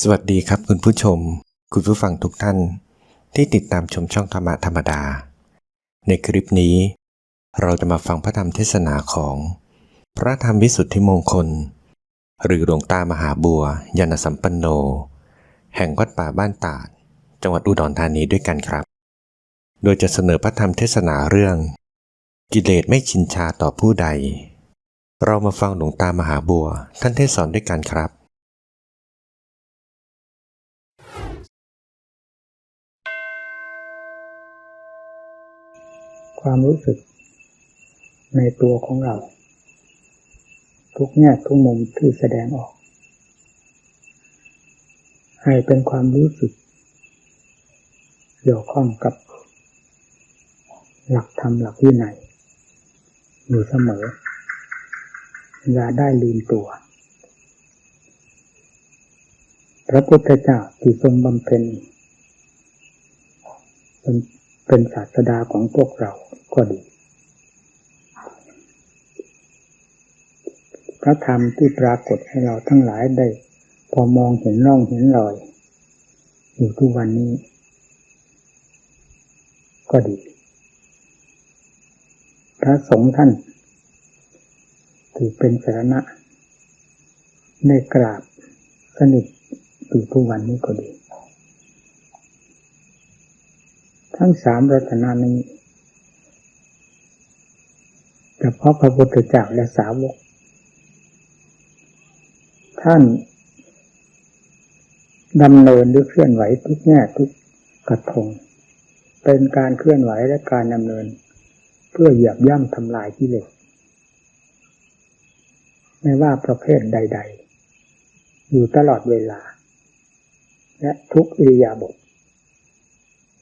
สวัสดีครับคุณผู้ชมคุณผู้ฟังทุกท่านที่ติดตามชมช่องธรรมะธรรมดาในคลิปนี้เราจะมาฟังพระธรรมเทศนาของพระธรรมวิสุทธิมงคลหรือหลวงตามหาบัวยานสัมปันโนแห่งวัดป่าบ้านตาดจังหวัดอุดรธานีด้วยกันครับโดยจะเสนอพระธรรมเทศนาเรื่องกิเลสไม่ชินชาต่อผู้ใดเรามาฟังหลวงตามหาบัวท่านเทศสอนด้วยกันครับความรู้สึกในตัวของเราทุกแง่ทุกมุมที่แสดงออกให้เป็นความรู้สึกเกี่ยวข้องกับหลักธรรมหลักวินัยอยู่เสมออย่าได้ลืมตัวพระพุทธเจ้าที่ทรงบำเพ็ญเป็นศาสดาของพวกเราก็ดีพระธรรมที่ปรากฏให้เราทั้งหลายได้พอมองเห็นร่องเห็นรอยอยู่ทุกวันนี้ก็ดีพระสงฆ์ท่านที่เป็นสรณะได้กราบสนิทอยู่ทุกวันนี้ก็ดีทั้งสามรัตนานี้เฉพาะพระพุทธเจ้าและสาวกท่านดำเนินหรือเคลื่อนไหวทุกแง่ทุกกระทงเป็นการเคลื่อนไหวและการดำเนินเพื่อเหยียบย่ำทำลายกิเลสไม่ว่าประเภทใดๆอยู่ตลอดเวลาและทุกอิริยาบถ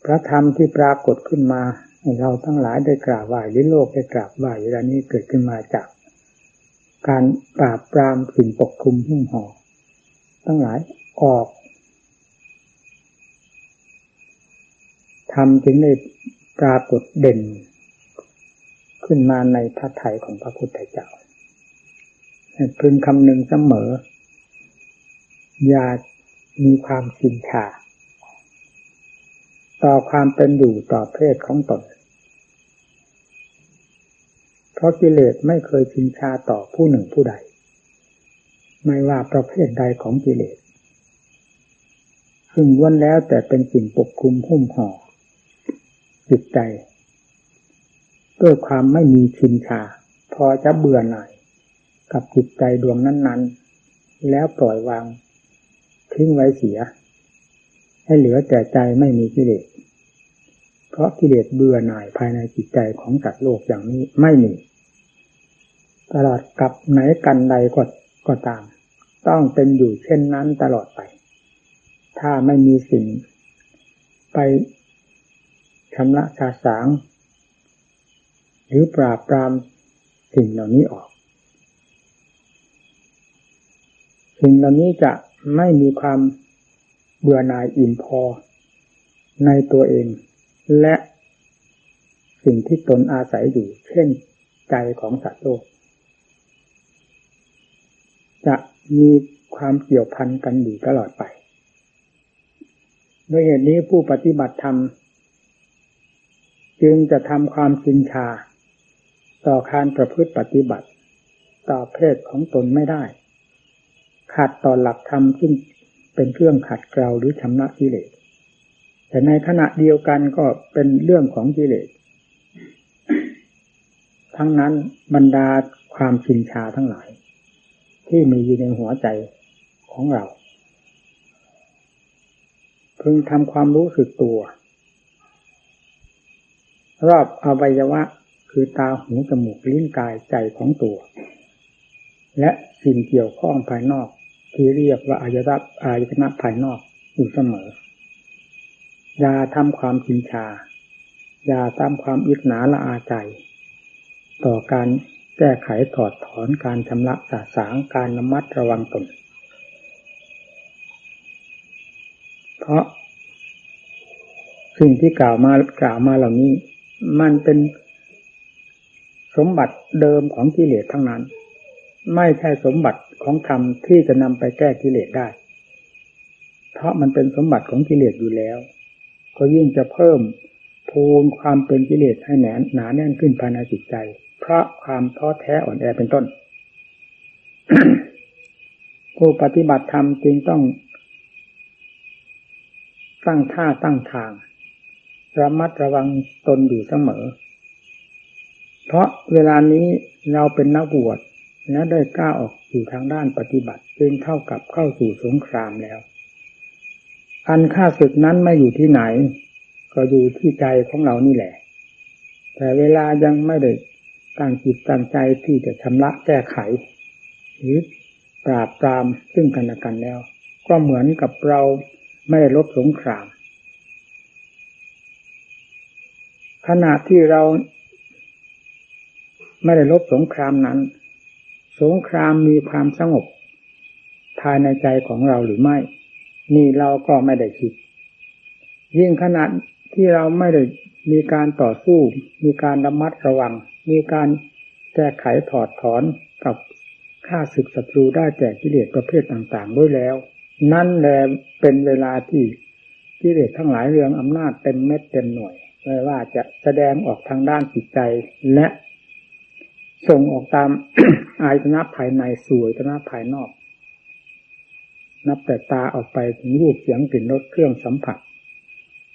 พระธรรมที่ปรากฏขึ้นมาให้เราทั้งหลายได้กราบไหว้หรือโลกได้กราบไหว้เวลานี้เกิดขึ้นมาจากการปราบปรามสิ่งปกคลุมหุ้มห่อทั้งหลายออกธรรมจึงได้ปรากฏเด่นขึ้นมาในพระทัยของพระพุทธเจ้าให้พึงคำนึงเสมออย่ามีความชินชาต่อความเป็นอยู่ต่อเพศของตนเพราะกิเลสไม่เคยชินชาต่อผู้หนึ่งผู้ใดไม่ว่าประเภทใดของกิเลสซึ่งล้วนแล้วแต่เป็นสิ่งปกคลุมหุ้มห่อจิตใจด้วยความไม่มีชินชาพอจะเบื่อหน่ายกับจิตใจดวงนั้นๆแล้วปล่อยวางทิ้งไว้เสียให้เหลือแต่ใจไม่มีกิเลสเพราะกิเลสเบื่อหน่ายภายในจิตใจของสัตว์โลกอย่างนี้ไม่มีตลอดกับไหนกันใดก็ตามต้องเป็นอยู่เช่นนั้นตลอดไปถ้าไม่มีสิ่งไปชำระสาสางหรือปราบปรามสิ่งเหล่านี้ออกสิ่งเหล่านี้จะไม่มีความเบื่อหน่ายอิ่มพอในตัวเองและสิ่งที่ตนอาศัยอยู่เช่นใจของสัตว์โลกจะมีความเกี่ยวพันกันอยู่ตลอดไปด้วยเหตุนี้ผู้ปฏิบัติธรรมจึงจะทำความชินชาต่อการประพฤติปฏิบัติต่อเพศของตนไม่ได้ขัดต่อหลักธรรมซึ่งเป็นเครื่องขัดเกลาหรือชำระกิเลสแต่ในขณะเดียวกันก็เป็นเรื่องของกิเลสทั้งนั้นบรรดาความชินชาทั้งหลายที่มีอยู่ในหัวใจของเราพึงทำความรู้สึกตัวรอบอวัยวะคือตาหูจมูกลิ้นกายใจของตัวและสิ่งเกี่ยวข้องภายนอกที่เรียกว่าอายตนะภายนอกอยู่เสมออย่าทำความชินชาอย่าทำความอิจฉาละอาใจต่อการแก้ไขถอดถอนการชำระสาสางการระมัดระวังตนเพราะสิ่งที่กล่าวมาเหล่านี้มันเป็นสมบัติเดิมของกิเลสทั้งนั้นไม่ใช่สมบัติของธรรมที่จะนำไปแก้กิเลสได้ ราะมันเป็นสมบัติของกิเลสอยู่แล้วก็ยิ่งจะเพิ่มพูนความเป็นกิเลสให้หนาแน่นขึ้นภายในจิตใจเพราะความท้อแท้อ่อนแอเป็นต้น ผู้ปฏิบัติธรรมจึงต้องตั้งท่าตั้งทางระมัดระวังตนอยู่เสมอเพราะเวลานี้เราเป็นนักบวชและได้กล้าออกอยู่ทางด้านปฏิบัติจึงเท่ากับเข้าสู่สงครามแล้วอันค่าศึกนั้นไม่อยู่ที่ไหนก็อยู่ที่ใจของเรานี่แหละแต่เวลายังไม่ได้ตั้งจิตตั้งใจที่จะชำระแก้ไขหรือปราบปรามซึ่งกันและกันแล้วก็เหมือนกับเราไม่ได้รบสงครามขณะที่เราไม่ได้รบสงครามนั้นสงครามมีความสงบภายในใจของเราหรือไม่นี่เราก็ไม่ได้คิดยิ่งขณะที่เราไม่ได้มีการต่อสู้มีการระมัดระวังมีการแก้ไขถอดถอนกับข้าศึกศัตรูได้แก่กิเลสประเภทต่างๆด้วยแล้วนั่นแหละเป็นเวลาที่กิเลสทั้งหลายเรืองอำนาจเต็มเม็ดเต็มหน่วยไม่ว่าจะแสดงออกทางด้านจิตใจและส่งออกตาม อายตนะภายในสู่อายตนะภายนอกนับแต่ตาออกไปถึงรูปเสียงกลิ่นรสเครื่องสัมผัส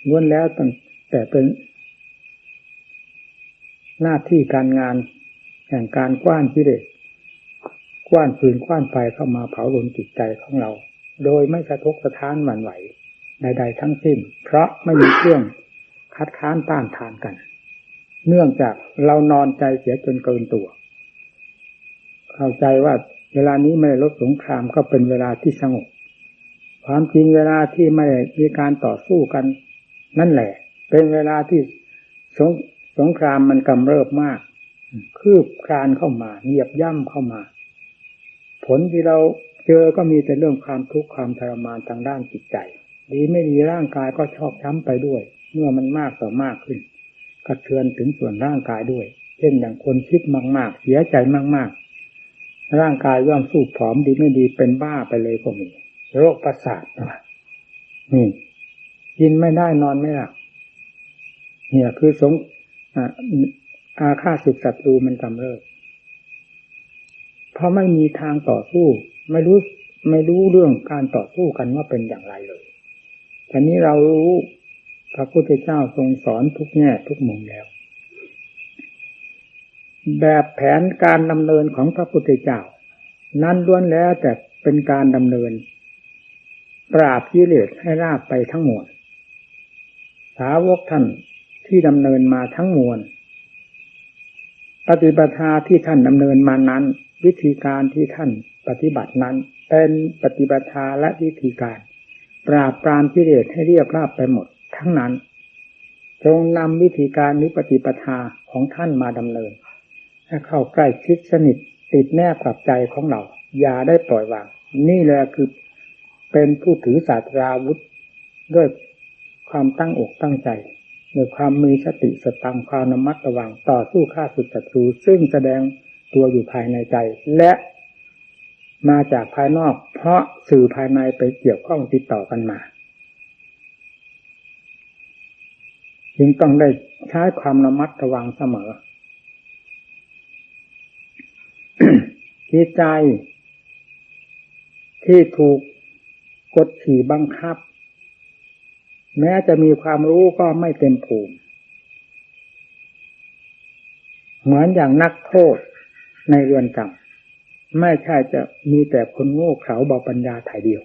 ล้วนแล้วตั้งแต่เป็นหน้าที่การงานแห่งการกว้านกิเลสกว้านฟืนกว้านไฟเข้ามาเผาลนจิตใจของเราโดยไม่สะทกสะท้านหวั่นไหวใดๆทั้งสิ้นเพราะไม่มีเครื่องคัดค้านต้านทานกันเนื่องจากเรานอนใจเสียจนเกินตัวเข้าใจว่าเวลานี้ไม่ได้รบสงครามก็เป็นเวลาที่สงบความจริงเวลาที่ไม่ได้มีการต่อสู้กันนั่นแหละเป็นเวลาที่สงครามมันกำเริบมากคืบคลานเข้ามาเหยียบย่ำเข้ามาผลที่เราเจอก็มีแต่เรื่องความทุกข์ความทรมานทางด้านจิตใจดีไม่ดีร่างกายก็ชอกช้ำไปด้วยเมื่อมันมากต่อมากขึ้นกระเทือนถึงส่วนร่างกายด้วยเช่นอย่างคนคิดมากๆเสียใจมากๆร่างกายย่อมสู้ผอมดีไม่ดีเป็นบ้าไปเลยก็มีโรคประสาทนี่กินไม่ได้นอนไม่หลับเนี่ยคืออาฆาตศึกศัตรูมันกำเริบเพราะไม่มีทางต่อสู้ไม่รู้เรื่องการต่อสู้กันว่าเป็นอย่างไรเลยแต่นี้เรารู้พระพุทธเจ้าทรงสอนทุกแง่ทุกมุมแล้วแบบแผนการดำเนินของพระพุทธเจ้านั้นล้วนแล้วแต่เป็นการดำเนินปราบกิเลสให้ราบไปทั้งมวลสาวกท่านที่ดำเนินมาทั้งมวลปฏิปทาที่ท่านดำเนินมานั้นวิธีการที่ท่านปฏิบัตินั้นเป็นปฏิปทาและวิธีการปราบปรามกิเลสให้เรียบราบไปหมดทั้งนั้นจงนำวิธีการหรือปฏิปทาของท่านมาดำเนินให้เข้าใกล้ชิดสนิทติดแนบกับใจของเราอย่าได้ปล่อยวางนี่แหละคือเป็นผู้ถือศาสตราวุธด้วยความตั้งอกตั้งใจด้วยความมีสติสตังความระมัดระวังต่อสู้ข้าศึกศัตรูซึ่งแสดงตัวอยู่ภายในใจและมาจากภายนอกเพราะสื่อภายในไปเกี่ยวข้องติดต่อกันมาจึงต้องได้ใช้ความระมัดระวังเสมอ จิตใจที่ถูกกดขี่บังคับแม้จะมีความรู้ก็ไม่เต็มภูมิเหมือนอย่างนักโทษในเรือนจำไม่ใช่จะมีแต่คนโง่เขลาเบาปัญญาถ่ายเดียว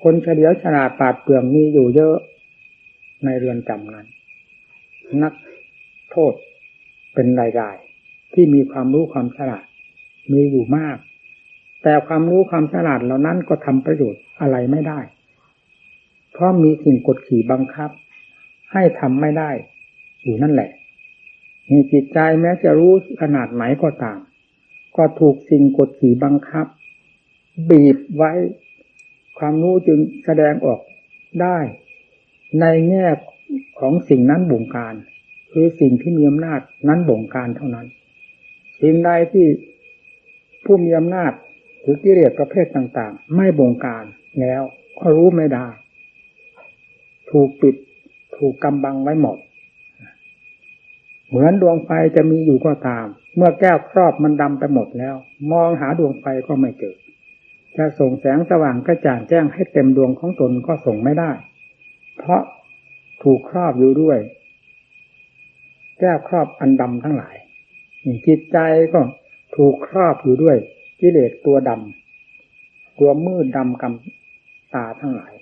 คนเฉลียวฉลาดปราดเปรื่องมีอยู่เยอะในเรือนจำนั้นนักโทษเป็นรายๆที่มีความรู้ความฉลาดมีอยู่มากแต่ความรู้ความฉลาดเหล่านั้นก็ทำประโยชน์อะไรไม่ได้เพราะมีสิ่งกดขี่บังคับให้ทำไม่ได้อยู่นั่นแหละมีจิตใจแม้จะรู้ขนาดไหนก็ตามก็ถูกสิ่งกดขี่บังคับบีบไว้ความรู้จึงแสดงออกได้ในแง่ของสิ่งนั้นบงการคือสิ่งที่มีอำนาจนั้นบงการเท่านั้นสิ่งใดที่ผู้มีอำนาจหรือกิเลสประเภทต่างๆไม่บงการแล้ว ก็รู้ไม่ได้ถูกปิดถูกกำบังไว้หมดเหมือนดวงไฟจะมีอยู่ก็ตามเมื่อแก้วครอบมันดำไปหมดแล้วมองหาดวงไฟก็ไม่เจอจะส่งแสงสว่างกระจ่างแจ้งให้เต็มดวงของตนก็ส่งไม่ได้เพราะถูกครอบอยู่ด้วยแก้วครอบอันดำทั้งหลายจิตใจก็ถูกครอบอยู่ด้วยกิเลสตัวดำตัวมืดดำกำตาทั้งหลาย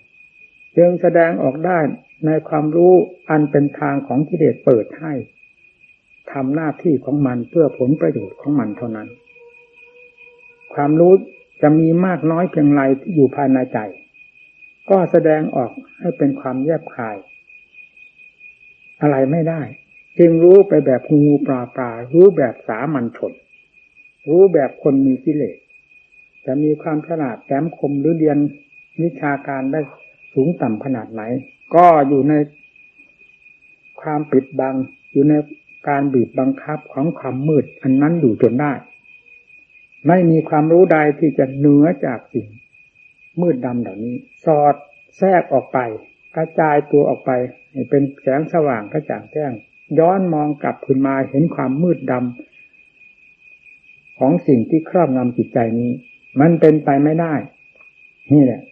จึงแสดงออกได้ในความรู้อันเป็นทางของกิเลสเปิดให้ทำหน้าที่ของมันเพื่อผลประโยชน์ของมันเท่านั้นความรู้จะมีมากน้อยเพียงไรที่อยู่ภายในใจก็แสดงออกให้เป็นความแยบคายอะไรไม่ได้จึงรู้ไปแบบงูปลารู้แบบสามัญชนรู้แบบคนมีกิเลสจะมีความฉลาดแหลมคมหรือเรียนวิชาการได้สูงต่ำขนาดไหนก็อยู่ในความปิดบังอยู่ในการบีบบังคับของความมืดอันนั้นอยู่จนได้ไม่มีความรู้ใดที่จะเหนือจากสิ่งมืดดำเหล่านี้สอดแทรกออกไปกระจายตัวออกไปให้เป็นแสงสว่างกระจ่างแจ้งย้อนมองกลับขึ้นมาเห็นความมืดดำของสิ่งที่ครอบงำจิตใจนี้มันเป็นไปไม่ได้นี่แหละ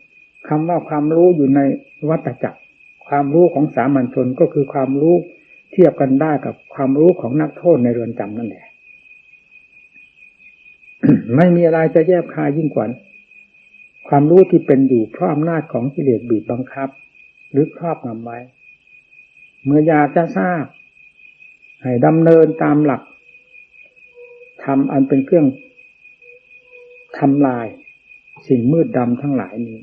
คำว่าความรู้อยู่ในวัฏจักรความรู้ของสามัญชนก็คือความรู้เทียบกันได้กับความรู้ของนักโทษในเรือนจำนั่นแหละ ไม่มีอะไรจะแยบคายยิ่งกว่าความรู้ที่เป็นอยู่เพราะอำนาจของกิเลสบีบบังคับหรือครอบงำไว้เมื่ออยากจะทราบให้ดำเนินตามหลักธรรมอันเป็นเครื่องทำลายสิ่งมืดดำทั้งหลายนี้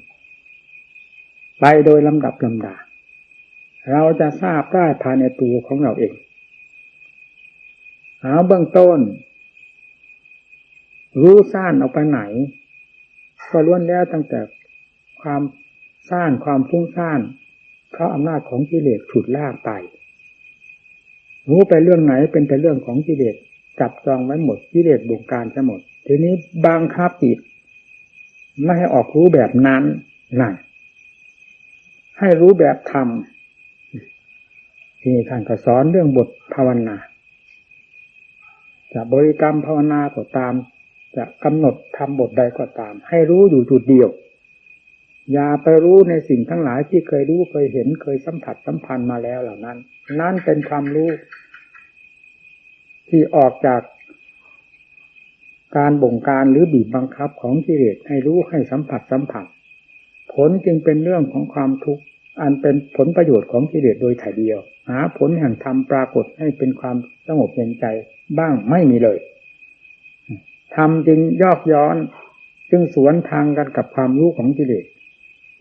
ไปโดยลำดับลำดาเราจะทราบได้ภายในตัวของเราเองเอาเบื้องต้นรู้ซ่านออกไปไหนก็ล้วนแล้วตั้งแต่ความซ่านความฟุ้งซ่านเพราะอำนาจของกิเลสฉุดลากไปรู้ไปเรื่องไหนเป็นแต่เรื่องของกิเลสจับจองไว้หมดกิเลสบงการทั้งหมดทีนี้บังคับจิตไม่ให้ออกรู้แบบนั้นนั่นให้รู้แบบธรรมที่ท่านก็สอนเรื่องบทภาวนาจะบริกรรมภาวนาก็ตามจะกำหนดทำบทใดก็ตามให้รู้อยู่จุดเดียวอย่าไปรู้ในสิ่งทั้งหลายที่เคยรู้เคยเห็นเคยสัมผัสสัมพันธ์มาแล้วเหล่านั้นนั่นเป็นความรู้ที่ออกจากการบงการหรือบีบบังคับของกิเลสให้รู้ให้สัมผัสสัมผัสผลจึงเป็นเรื่องของความทุกข์อันเป็นผลประโยชน์ของกิเลสโดยถ่ายเดียวหาผลแห่งธรรมปรากฏให้เป็นความสงบเย็นใจบ้างไม่มีเลยธรรมจึงยอกย้อนจึงสวนทางกันกับความรู้ของกิเลส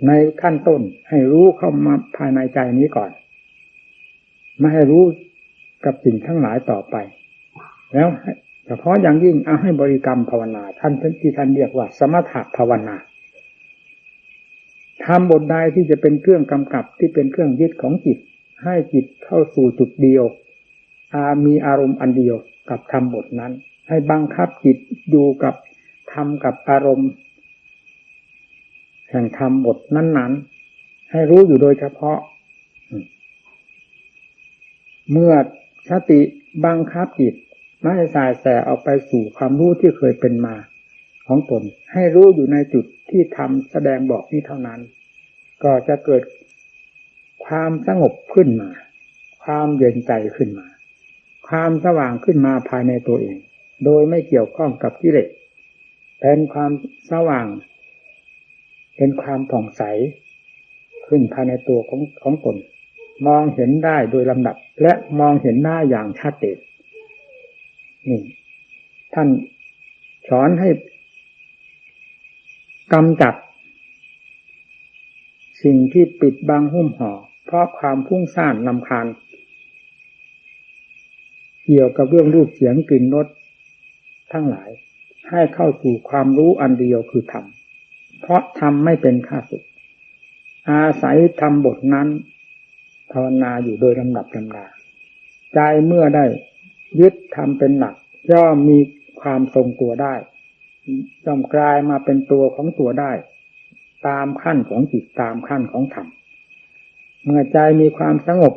ในขั้นต้นให้รู้เข้ามาภายในใจนี้ก่อนไม่ให้รู้กับสิ่งทั้งหลายต่อไปแล้วเฉพาะอย่างยิ่งเอาให้บริกรรมภาวนาท่านที่ท่านเรียกว่าสมถภาวนาทำบทใดที่จะเป็นเครื่องกำกับที่เป็นเครื่องยึดของจิตให้จิตเข้าสู่จุดเดียวมีอารมณ์อันเดียวกับทำบทนั้นให้บังคับจิตอยู่กับทำกับอารมณ์แห่งธรรมบทนั้นๆให้รู้อยู่โดยเฉพาะเมื่อสติบังคับจิตไม่ให้สายแสออกไปสู่ความรู้ที่เคยเป็นมาของตนให้รู้อยู่ในจุดที่ทำแสดงบอกนี้เท่านั้นก็จะเกิดความสงบขึ้นมาความเย็นใจขึ้นมาความสว่างขึ้นมาภายในตัวเองโดยไม่เกี่ยวข้องกับกิเลสเป็นความสว่างเป็นความผ่องใสขึ้นภายในตัวของตนมองเห็นได้โดยลำดับและมองเห็นหน้าอย่างชัดเจนนี่ท่านสอนให้กำจัดสิ่งที่ปิดบังหุ้มห่อเพราะความพุ่งซ่านรำคาญเกี่ยวกับเรื่องรูปเสียงกลิ่นรสทั้งหลายให้เข้าสู่ความรู้อันเดียวคือธรรมเพราะธรรมไม่เป็นข้าศึกอาศัยธรรมบทนั้นภาวนาอยู่โดยลำดับลำดาใจเมื่อได้ยึดธรรมเป็นหลักย่อมมีความทรงตัวได้ย่อมกลายมาเป็นตัวของตัวได้ ตามขั้นของจิตตามขั้นของธรรมเมื่อใจมีความสงบ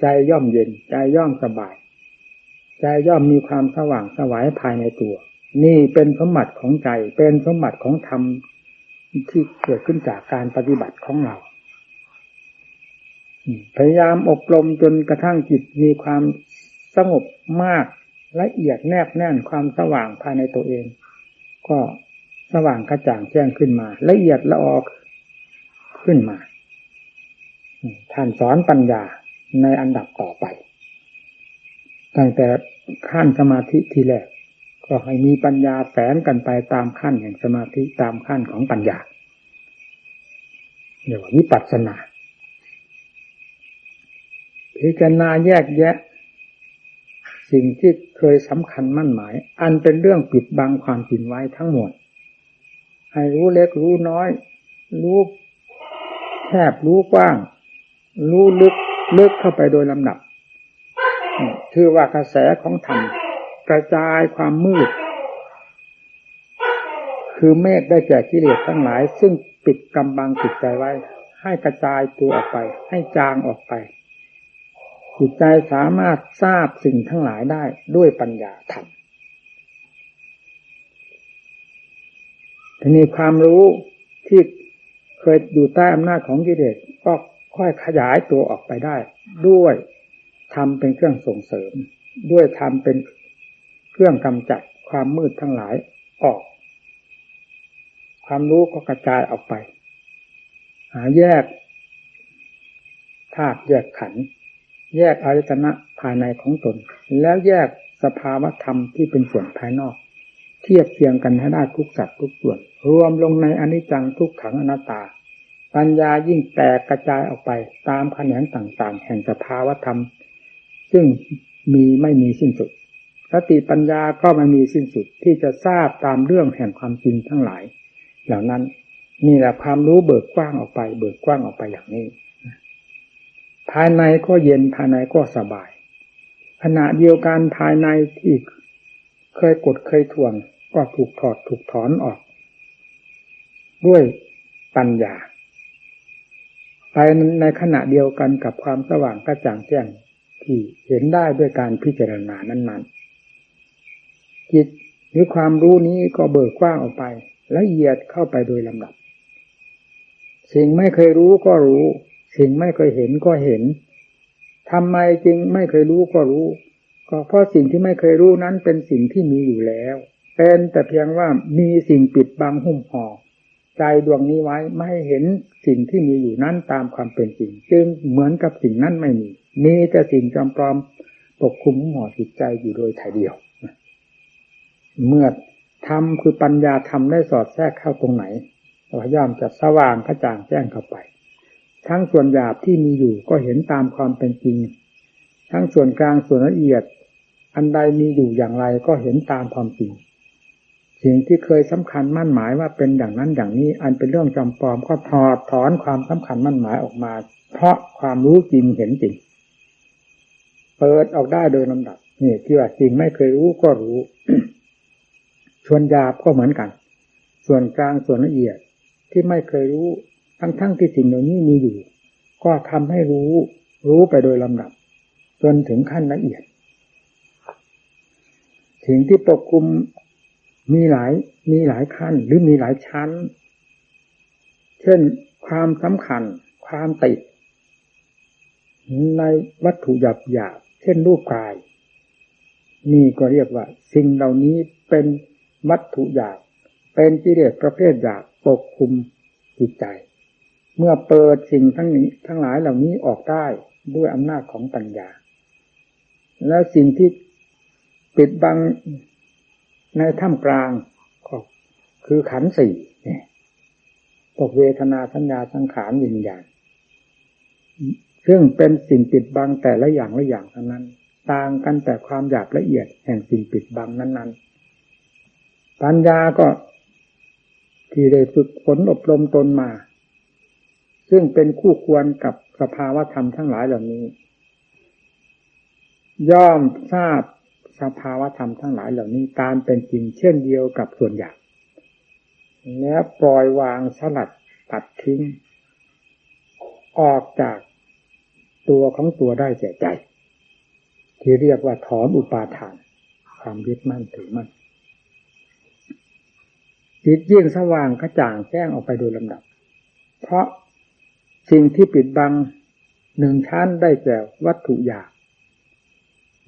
ใจย่อมเย็นใจย่อมสบายใจย่อมมีความสว่างไสวภายในตัวนี่เป็นสมบัติของใจเป็นสมบัติของธรรมที่เกิดขึ้นจากการปฏิบัติของเราพยายามอบรมจนกระทั่งจิตมีความสงบมากละเอียดแนบแน่นความสว่างภายในตัวเองก็สว่างกระจ่างแจ้งขึ้นมาละเอียดละออขึ้นมาท่านสอนปัญญาในอันดับต่อไปตั้งแต่ขั้นสมาธิทีแรกก็ให้มีปัญญาแฝงกันไปตามขั้นแห่งสมาธิตามขั้นของปัญญาเรียกว่าวิปัสสนาพิจารณาแยกแยะสิ่งที่เคยสำคัญมั่นหมายอันเป็นเรื่องปิดบังความจริงไว้ทั้งหมดให้รู้เล็กรู้น้อยรู้แคบรู้กว้างรู้ลึกเข้าไปโดยลำดับชื่อว่ากระแสของธรรมกระจายความมืดคือเมฆได้แก่กิเลสทั้งหลายซึ่งปิดกำบังจิตใจไว้ให้กระจายตัวออกไปให้จางออกไปจิตใจสามารถทราบสิ่งทั้งหลายได้ด้วยปัญญาธรรมทีนี้ความรู้ที่เคยอยู่ใต้อำนาจของกิเลสก็ค่อยขยายตัวออกไปได้ด้วยธรรมเป็นเครื่องส่งเสริมด้วยธรรมเป็นเครื่องกำจัดความมืดทั้งหลายออกความรู้ก็กระจายออกไปหาแยกธาตุแยกขันธ์แยกอายตนะภายในของตนแล้วแยกสภาวธรรมที่เป็นส่วนภายนอกเทียบเทียงกันให้ได้ทุกสัดทุกส่วนรวมลงในอนิจจังทุกขังอนัตตาปัญญายิ่งแตกกระจายออกไปตามแขนงต่างๆแห่งสภาวธรรมซึ่งไม่มีสิ้นสุดสติปัญญาก็ไม่มีสิ้นสุดที่จะทราบตามเรื่องแห่งความจริงทั้งหลายเหล่านั้นนี่แหละความรู้เบิกกว้างออกไปเบิกกว้างออกไปอย่างนี้ภายในก็เย็นภายในก็สบายขณะเดียวกันภายในที่เคยกดเคยถ่วงก็ถูกถอดถูกถอนออกด้วยปัญญาไปในขณะเดียวกันกับความสว่างกระจ่างแจ้งที่เห็นได้ด้วยการพิจารณานั้นๆจิตหรือความรู้นี้ก็เบิกกว้างออกไปละเอียดเข้าไปโดยลำดับสิ่งไม่เคยรู้ก็รู้สิ่งไม่เคยเห็นก็เห็นทำไมจึงไม่เคยรู้ก็รู้ก็เพราะสิ่งที่ไม่เคยรู้นั้นเป็นสิ่งที่มีอยู่แล้วเป็นแต่เพียงว่ามีสิ่งปิดบังหุ้มห่อใจดวงนี้ไว้ไม่ให้เห็นสิ่งที่มีอยู่นั้นตามความเป็นจริงจึงเหมือนกับสิ่งนั้นไม่มีแต่สิ่งจำปลอมปกคลุมหุ้มห่อจิตใจอยู่โดยถ่ายเดียวเมื่อธรรมคือปัญญาธรรมได้สอดแทรกเข้าตรงไหนก็ย่อมจะสว่างกระจ่างแจ้งเข้าไปทั้งส่วนหยาบที่มีอยู่ก็เห็นตามความเป็นจริงทั้งส่วนกลางส่วนละเอียดอันใดมีอยู่อย่างไรก็เห็นตามความจริงสิ่งที่เคยสำคัญมั่นหมายว่าเป็นอย่างนั้นอย่างนี้อันเป็นเรื่องจำปลอมก็ถอดถอนความสำคัญมั่นหมายออกมาเพราะความรู้จริงเห็นจริงเปิดออกได้โดยลำดับนี่ที่ว่าจริงไม่เคยรู้ก็รู้ ส่วนหยาบก็เหมือนกันส่วนกลางส่วนละเอียดที่ไม่เคยรู้ทั้งที่สิ่งเหล่านี้มีอยู่ก็ทำให้รู้ไปโดยลำดับจนถึงขั้นละเอียดสิ่งที่ปกคลุมมีหลายขั้นหรือมีหลายชั้นเช่นความสำคัญความติดในวัตถุหยาบเช่นรูปกายนี่ก็เรียกว่าสิ่งเหล่านี้เป็นวัตถุหยาบเป็นกิเลสประเภทหยาบปกคลุมจิตใจเมื่อเปิดสิ่งทั้งหลายเหล่านี้ออกได้ด้วยอำนาจของปัญญาแล้วสิ่งที่ปิดบังในท่ามกลางก็คือขันธ์สี่พวกเวทนาสัญญาสังขารวิญญาณซึ่งเป็นสิ่งปิดบังแต่ละอย่างละอย่างเท่านั้นต่างกันแต่ความหยาบละเอียดแห่งสิ่งปิดบังนั้นๆปัญญาก็ที่ได้ฝึกฝนอบรมตนมาซึ่งเป็นคู่ควรกับสภาวธรรมทั้งหลายเหล่านี้ย่อมทราบสภาวธรรมทั้งหลายเหล่านี้ตามเป็นจริงเช่นเดียวกับส่วนหยาบ แล้วปล่อยวางสลัดตัดทิ้งออกจากตัวของตัวได้แก่ใจที่เรียกว่าถอนอุปาทานความยึดมั่นถือมั่นจิตยิ่งสว่างกระจ่างแจ้งออกไปโดยลำดับเพราะสิ่งที่ปิดบังหนึ่งชั้นได้แก่วัตถุหยาบ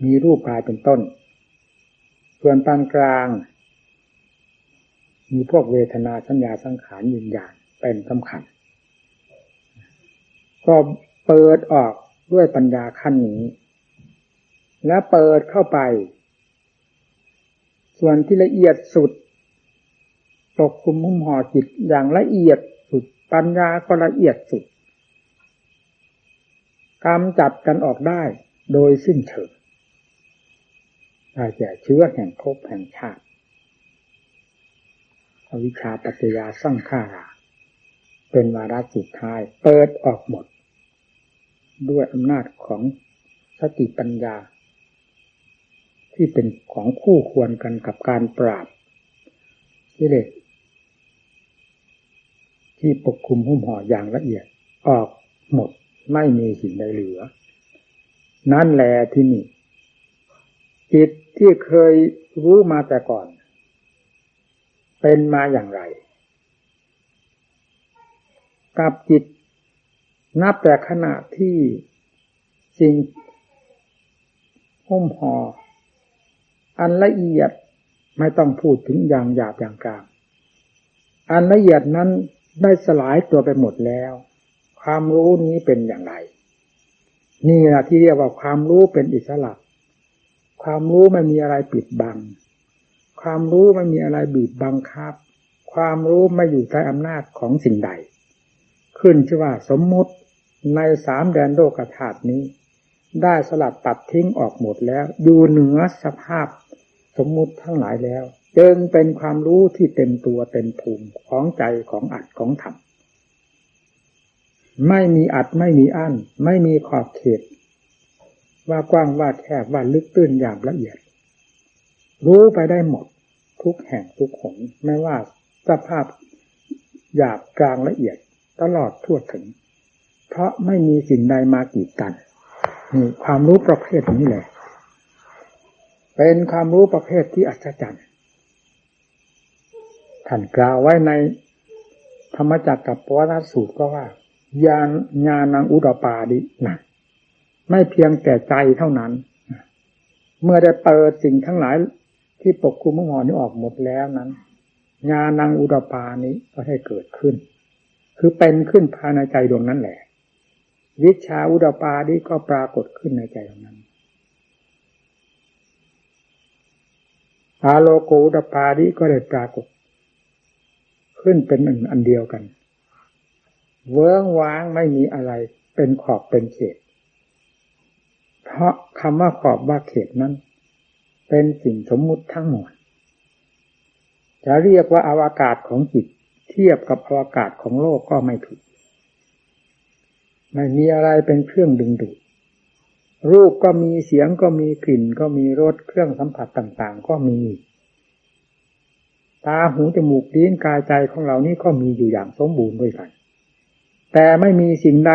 มีรูปกายเป็นต้นส่วนปานกลางมีพวกเวทนาสัญญาสังขารวิญญาณเป็นสำคัญก็เปิดออกด้วยปัญญาขั้นนี้และเปิดเข้าไปส่วนที่ละเอียดสุดปกคลุมหุ้มห่อจิตอย่างละเอียดสุดปัญญาก็ละเอียดสุดกำจัดกันออกได้โดยสิ้นเชิงได้แก่เชื้อแห่งภพแห่งชาติอวิชชาปัจจยาสังขาราเป็นวาระสุดท้ายเปิดออกหมดด้วยอำนาจของสติปัญญาที่เป็นของคู่ควรกันกับการปราบกิเลสที่ปกคลุมหุ้มห่ออย่างละเอียดออกหมดไม่มีสิ่งใดเหลือนั่นแหละที่นี่จิตที่เคยรู้มาแต่ก่อนเป็นมาอย่างไรกับจิตนับแต่ขณะที่สิ่งหุ้มห่ออันละเอียดไม่ต้องพูดถึงอย่างหยาบอย่างกลางอันละเอียดนั้นได้สลายตัวไปหมดแล้วความรู้นี้เป็นอย่างไรนี่แหละที่เรียกว่าความรู้เป็นอิสระความรู้ไม่มีอะไรปิดบังความรู้ไม่มีอะไรบีบบังคับความรู้ไม่อยู่ใต้อำนาจของสิ่งใดขึ้นชื่อว่าสมมุติในสามแดนโลกธาตุนี้ได้สลัดตัดทิ้งออกหมดแล้วอยู่เหนือสภาพสมมุติทั้งหลายแล้วจึงเป็นความรู้ที่เต็มตัวเต็มภูมิของใจของอัตของธรรมไม่มีอัดไม่มีอั้นไม่มีขอบเขตว่ากว้างว่าแคบว่าลึกตื้นอย่างละเอียดรู้ไปได้หมดทุกแห่งทุกหนไม่ว่าสภาพหยาบกลางละเอียดตลอดทั่วถึงเพราะไม่มีสิ่งใดมากีดกันนี่ความรู้ประเภทนี้แหละเป็นความรู้ประเภทที่อัศจรรย์ท่านกล่าวไว้ในธรรมจักรกับปวัตตสูตรก็ว่าญาณังอุตตปาดินะไม่เพียงแต่ใจเท่านั้นเมื่อได้เปิดสิ่งทั้งหลายที่ปกคลุมหุ้มห่อนี้ออกหมดแล้วนั้นญาณังอุตตปานี้ก็ให้เกิดขึ้นคือเป็นขึ้นภายในใจดวงนั้นแหละวิชชาอุตตปานี้ก็ปรากฏขึ้นในใจดวงนั้นอาโลโกอุตตปานี้ก็ได้ปรากฏขึ้นเป็นหนึ่งอันเดียวกันเวิ้งว้างไม่มีอะไรเป็นขอบเป็นเขตเพราะคำว่าขอบว่าเขตนั้นเป็นสิ่งสมมุติทั้งหมดจะเรียกว่าอวกาศของจิตเทียบกับอวกาศของโลกก็ไม่ถูกไม่มีอะไรเป็นเครื่องดึงดูดรูปก็มีเสียงก็มีกลิ่นก็มีรสเครื่องสัมผัสต่างๆก็มีตาหูจมูกลิ้นกายใจของเรานี่ก็มีอยู่อย่างสมบูรณ์ด้วยกันแต่ไม่มีสิ่งใด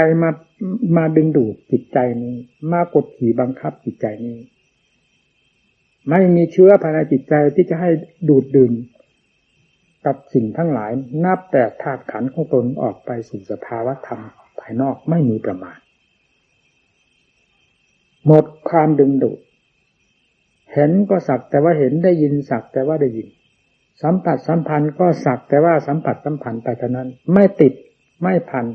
มาดึงดูดจิตใจนี้มากดขี่บังคับจิตใจนี้ไม่มีเชื้อภายในจิตใจที่จะให้ดูดดื่มกับสิ่งทั้งหลายนับแต่ธาตุขันธ์ของตนออกไปสู่สภาวะธรรมภายนอกไม่มีประมาณหมดความดึงดูดเห็นก็สักแต่ว่าเห็นได้ยินสักแต่ว่าได้ยินสัมผัสสัมพันธ์ก็สักแต่ว่าสัมผัสสัมพันธ์ไปเท่านั้นไม่ติดไม่พัน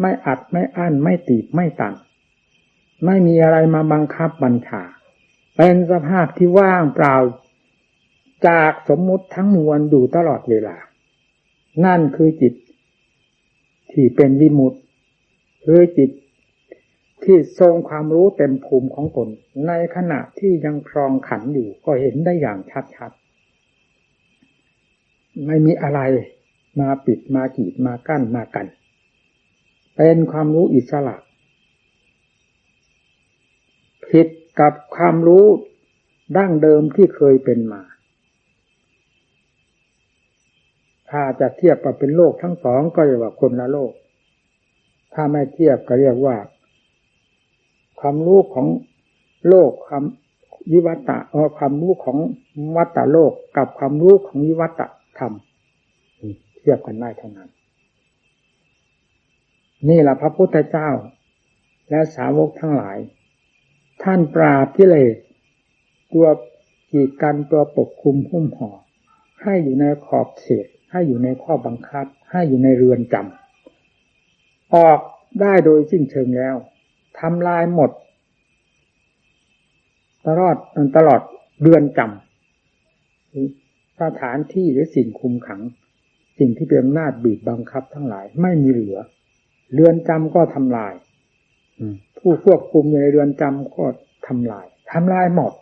ไม่อัดไม่อั้นไม่ตีบไม่ตันไม่มีอะไรมาบังคับบัญชาเป็นสภาพที่ว่างเปล่าจากสมมุติทั้งมวลอยู่ตลอดเวลานั่นคือจิตที่เป็นวิมุตติคือจิตที่ทรงความรู้เต็มภูมิของตนในขณะที่ยังครองขันธ์อยู่ก็เห็นได้อย่างชัดๆไม่มีอะไรมาปิดมากีดมากั้นมากันเป็นความรู้อิสระผิดกับความรู้ดั้งเดิมที่เคยเป็นมา ถ้าจะเทียบกับเป็นโลกทั้งสองก็เรียกว่าคนละโลกถ้าไม่เทียบก็เรียกว่าความรู้ของโลกความวิวัตะความรู้ของวัตโลกกับความรู้ของวิวัตธรรมเทียบกันได้เท่านั้นนี่แหละพระพุทธเจ้าและสาวกทั้งหลายท่านปราบกิเลสตัวกีดกันตัวปกคลุมหุ้มห่อให้อยู่ในขอบเขตให้อยู่ในข้อบังคับให้อยู่ในเรือนจำออกได้โดยสิ้นเชิงแล้วทำลายหมดตลอดเรือนจำสถานที่หรือสิ่งคุมขังสิ่งที่เป็นอำนาจบีบบังคับทั้งหลายไม่มีเหลือเรือนจำก็ทำลายผู้ควบคุมในเรือนจำก็ทำลายหมด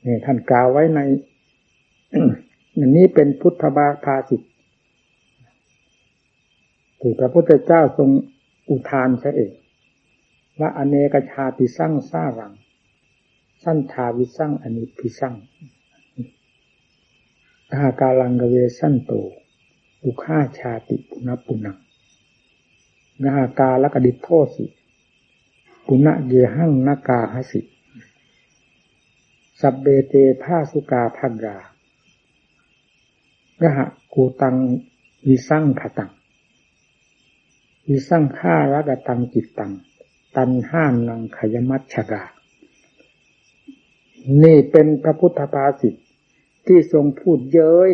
นี่ท่านกล่าวไว้ใน อันนี้เป็นพุทธภาษิตที่พระพุทธเจ้าทรงอุทานเสียเองว่าอเนกชาติสั่งสารังสันทาวิสั่งอนิพิสั่งอาหากาลังกเวสันโตอุฆ่าชาติปุณปุนังนาหากาลกดิโทสิปุณเยหังนากาหสิสัพเบเตภาสุกาภักรากหะกูตังวิสั่งขตังวิสั่งฆ่ารกตังจิตตังตันห้ามนังขยมัชฌกานี่เป็นพระพุทธภาษิตที่ทรงพูดเย้ย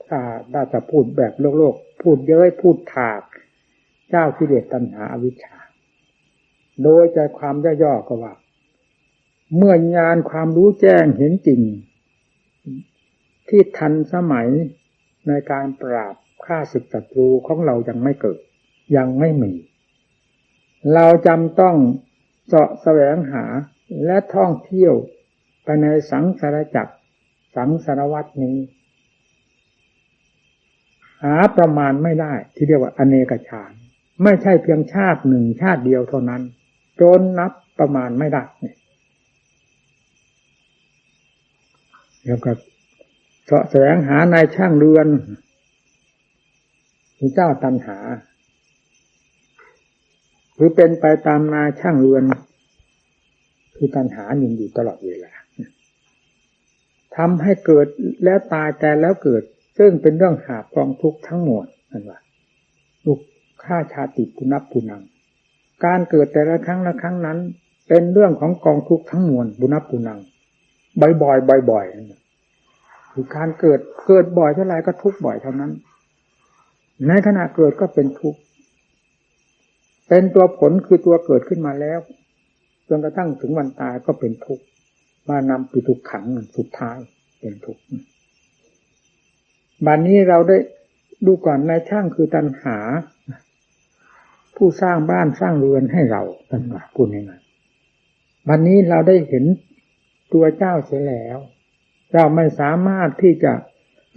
ถ้าได้จะพูดแบบโลกพูดเย้ยพูดถากเจ้ากิเลสตัณหาอวิชชาโดยใจความย่อๆก็ว่าเมื่อญาณความรู้แจ้งเห็นจริงที่ทันสมัยในการปราบฆ่าศึกศัตรูของเรายังไม่เกิดยังไม่มีเราจำต้องเสาะแสวงหาและท่องเที่ยวไปในสังสารจักรสังสารวัฏนี้หาประมาณไม่ได้ที่เรียกว่าอเนกชาติไม่ใช่เพียงชาติหนึ่งชาติเดียวเท่านั้นจนนับประมาณไม่ได้แล้วก็เสาะแสวงหาในช่างเรือนพระเจ้าตัณหาหรือเป็นไปตามนายช่างเรือนคือตัณหาอยู่ตลอดเวลาทำให้เกิดแล้วตายแต่แล้วเกิดซึ่งเป็นเรื่องหาบกองทุกข์ทั้งหมดนั่นว่าลูกฆ่าชาติปุณปุนังการเกิดแต่ละครั้งละครั้งนั้นเป็นเรื่องของกองทุกข์ทั้งมวลปุณปุนังบ่อยคือการเกิดบ่อยเท่าไรก็ทุกข์บ่อยเท่านั้นในขณะเกิดก็เป็นทุกข์เป็นตัวผลคือตัวเกิดขึ้นมาแล้วจนกระทั่งถึงวันตายก็เป็นทุกข์มานำปิทุกขังสุดท้ายเป็นทุกข์บัดนี้เราได้ดูก่อนนายช่างคือตัณหาผู้สร้างบ้านสร้างเรือนให้เราตัณหาพูดง่ายๆบัดนี้เราได้เห็นตัวเจ้าเสียแล้วเราไม่สามารถที่จะ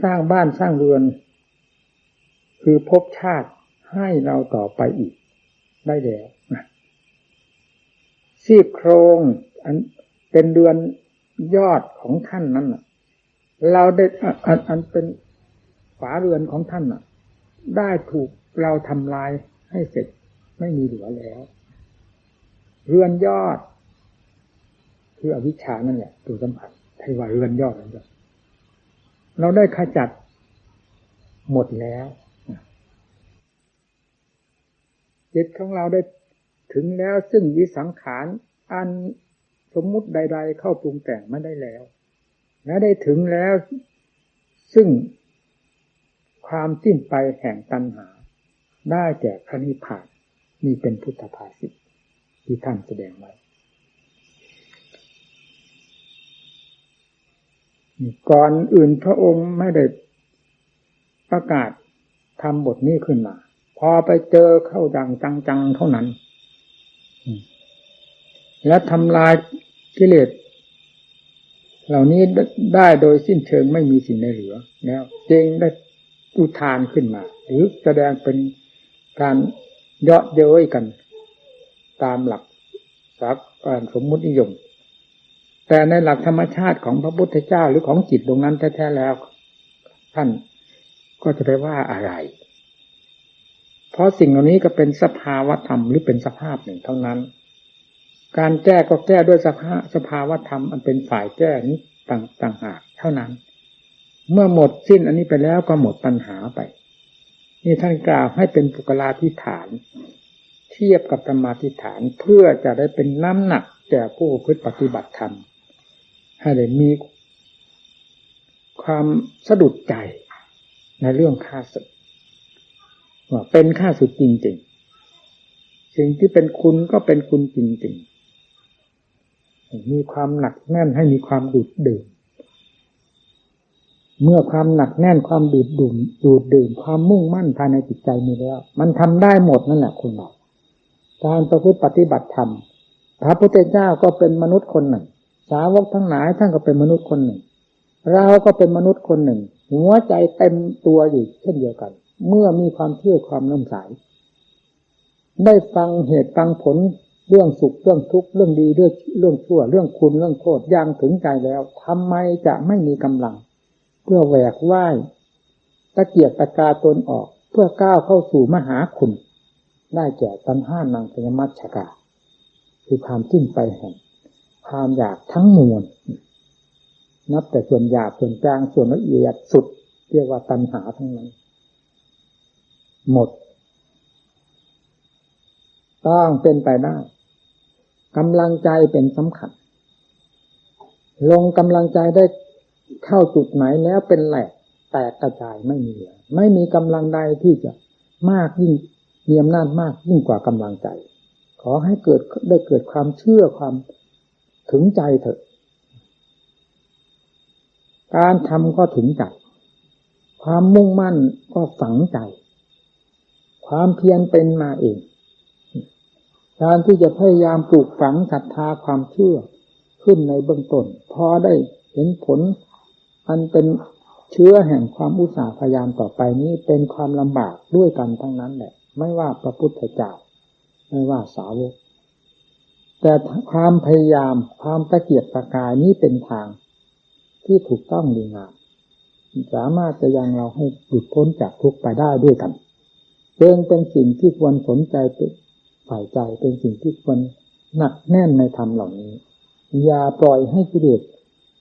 สร้างบ้านสร้างเรือนคือภพชาติให้เราต่อไปอีกได้แล้วซี่โครงอันเป็นเรือนยอดของท่านนั้นเราได้อันเป็นฝาเรือนของท่านได้ถูกเราทำลายให้เสร็จไม่มีเหลือแล้วเรือนยอดคืออวิชชานั่นแหละตัวสำคัญไทว่าเรือนยอดนั่นแหละเราได้ขจัดหมดแล้วจิตของเราได้ถึงแล้วซึ่งวิสังขารอันสมมุติใดๆเข้าปรุงแต่งไม่ได้แล้วและได้ถึงแล้วซึ่งความสิ้นไปแห่งตัณหาได้แก่พระนิพพานนี่เป็นพุทธภาษิตที่ท่านแสดงไว้ก่อนอื่นพระองค์ไม่ได้ประกาศทำบทนี้ขึ้นมาพอไปเจอเข้าดังจังๆเท่านั้นและทำลายกิเลสเหล่านี้ได้โดยสิ้นเชิงไม่มีสิ่งใดเหลือแล้วจึงได้อุทานขึ้นมาหรือแสดงเป็นการเยาะเย้ยกันตามหลักสากลสมมุตินิยม แต่ในหลักธรรมชาติของพระพุทธเจ้าหรือของจิตตรงนั้นแท้ๆแล้วท่านก็จะไปว่าอะไรเพราะสิ่งเหล่านี้ก็เป็นสภาวธรรมหรือเป็นสภาพหนึ่งเท่านั้นการแก้ก็แก้ด้วยสภาวธรรมอันเป็นฝ่ายแก้นี้ต่างหากเท่านั้นเมื่อหมดสิ้นอันนี้ไปแล้วก็หมดปัญหาไปนี่ท่านกล่าวให้เป็นปุกลาธิฐานเทียบกับธรรมาธิฐานเพื่อจะได้เป็นน้ำหนักแก่ผู้ประพฤติปฏิบัติธรรมให้ได้มีความสะดุดใจในเรื่องข้าศึกว่าเป็นข้าศึกจริงๆสิ่งที่เป็นคุณก็เป็นคุณจริงๆมีความหนักแน่นให้มีความดูดดื่มเมื่อความหนักแน่นความดูดดื่มความมุ่งมั่นภายในจิตใจมีแล้วมันทำได้หมดนั่นแหละคุณบอกการประพฤติปฏิบัติธรรมพระพุทธเจ้าก็เป็นมนุษย์คนหนึ่งสาวกทั้งหลายท่านก็เป็นมนุษย์คนหนึ่งเราก็เป็นมนุษย์คนหนึ่งหัวใจเต็มตัวอยู่เช่นเดียวกันเมื่อมีความเชื่อความเลื่อมใสได้ฟังเหตุฟังผลเรื่องสุขเรื่องทุกข์เรื่องดีเรื่องชั่วเรื่องคุณเรื่องโทษอย่างถึงใจแล้วทำไมจะไม่มีกำลังเพื่อแหวกว่ายตะเกียกตะกาตนออกเพื่อก้าวเข้าสู่มหาคุณได้แก่ตัณหานังสยมัชฌกาคือความสิ้นไปแห่งความอยากทั้งมวลนับแต่ส่วนหยาบส่วนกลางส่วนละเอียดสุดเรียกว่าตัณหาทั้งนั้นหมดต้องเป็นไปได้กำลังใจเป็นสำคัญลงกำลังใจได้เข้าจุดไหนแล้วเป็นแหลกแตกกระจายไม่มีเหลือไม่มีกำลังใดที่จะมากยิ่งมีอำนาจมากยิ่งกว่ากำลังใจขอให้เกิดความเชื่อความถึงใจเถอะการทำก็ถึงใจความมุ่งมั่นก็ฝังใจความเพียรเป็นมาเองการที่จะพยายามปลูกฝังศรัทธาความเชื่อขึ้นในเบื้องต้นพอได้เห็นผลอันเป็นเชื้อแห่งความอุตสาห์พยายามต่อไปนี้เป็นความลำบากด้วยกันทั้งนั้นแหละไม่ว่าพระพุทธเจ้าไม่ว่าสาวกแต่ความพยายามความตะเกียกตะกายนี้เป็นทางที่ถูกต้องดีงามสามารถจะยังเราให้หลุดพ้นจากทุกข์ไปได้ด้วยกันเป็นสิ่งที่ควรสนใจเป็นฝ่ายใจเป็นสิ่งที่ควรหนักแน่นในธรรมเหล่านี้อย่าปล่อยให้กิเลส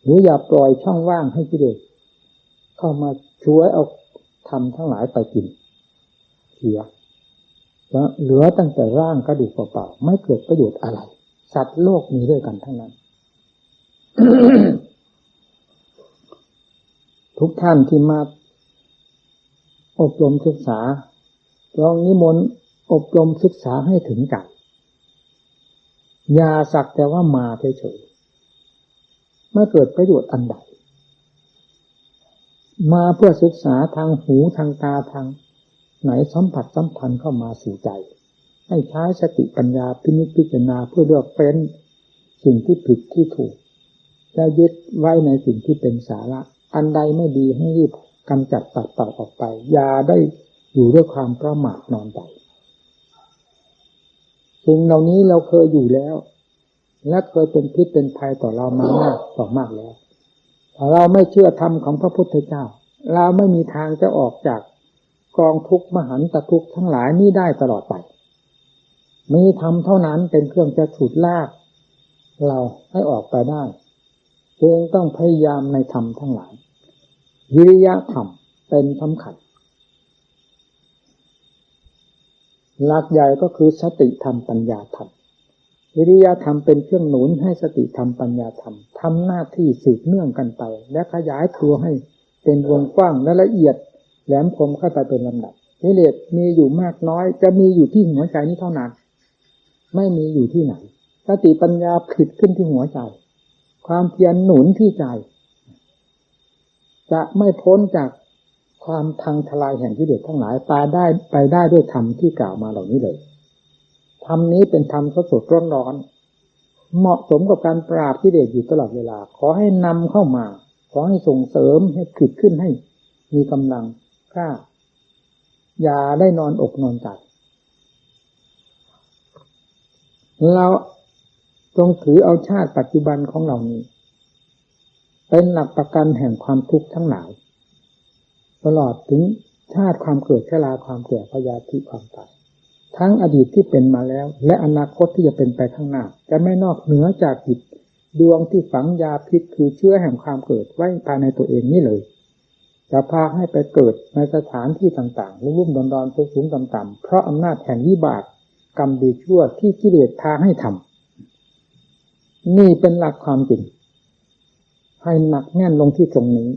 หรืออย่าปล่อยช่องว่างให้กิเลสเข้ามาช่วยเอาธรรมทั้งหลายไปกินเสียแล้วเหลือตั้งแต่ร่างกระดูกเปล่าๆไม่เกิดประโยชน์อะไรสัตว์โลกมีด้วยกันทั้งนั้น ทุกท่านที่มาอบรมศึกษาลองนิมนต์อบรมศึกษาให้ถึงใจอย่าสักแต่ว่ามาเฉยๆไม่เกิดประโยชน์อันใดมาเพื่อศึกษาทางหูทางตาทางไหนสัมผัสสัมพันธ์เข้ามาสู่ใจให้ใช้สติปัญญาพินิจพิจารณาเพื่อเลือกเป็นสิ่งที่ผิดที่ถูกและยึดไว้ในสิ่งที่เป็นสาระอันใดไม่ดีให้รีบกำจัดตัดเป่าออกไปอย่าได้อยู่ด้วยความประมาทนอนใจสิ่งเหล่านี้เราเคยอยู่แล้วและเคยเป็นพิษเป็นภัยต่อเรามามากต่อมากแล้วถ้าเราไม่เชื่อธรรมของพระพุทธเจ้าเราไม่มีทางจะออกจากกองทุกข์มหันตทุกข์ทั้งหลายนี้ได้ตลอดไปมีธรรมเท่านั้นเป็นเครื่องจะฉุดลากเราให้ออกไปได้จึงต้องพยายามในธรรมทั้งหลายวิริยะธรรมเป็นสำคัญหลักใหญ่ก็คือสติธรรมปัญญาธรรมวิริยะธรรมเป็นเครื่องหนุนให้สติธรรมปัญญาธรรมทำหน้าที่สืบเนื่องกันไปและขยายตัวให้เป็นวงกว้างและละเอียดแหลมคมเข้าไปเป็นลำดับกิเลสมีอยู่มากน้อยจะมีอยู่ที่หัวใจนี้เท่านั้นไม่มีอยู่ที่ไหนสติปัญญาผลิตขึ้นที่หัวใจความเพียรหนุนที่ใจจะไม่พ้นจากความพังทลายแห่งกิเลสทั้งหลายไปได้ด้วยธรรมที่กล่าวมาเหล่านี้เลยธรรมนี้เป็นธรรมสดๆร้อนๆเหมาะสมกับการปราบกิเลสอยู่ตลอดเวลาขอให้นำเข้ามาขอให้ส่งเสริมให้ผลิตขึ้นให้มีกำลังกล้าอย่าได้นอนอกนอนใจเราจงถือเอาชาติปัจจุบันของเรานี้ เป็นหลักประกันแห่งความทุกข์ทั้งหลายตลอดถึงชาติความเกิดชราความแก่พยาธิความตายทั้งอดีตที่เป็นมาแล้วและอนาคตที่จะเป็นไปข้างหน้าจะไม่นอกเหนือจากจิตดวงที่ฝังยาพิษคือเชื้อแห่งความเกิดไว้ภายในตัวเองนี่เลยจะพาให้ไปเกิดในสถานที่ต่างๆรุ่มๆดอนๆสูงๆต่ำๆเพราะอำนาจแห่งวิบากกรรมดีชั่วที่กิเลสพาให้ทำนี่เป็นหลักความจริงให้หนักแน่นลงที่ตรงนี้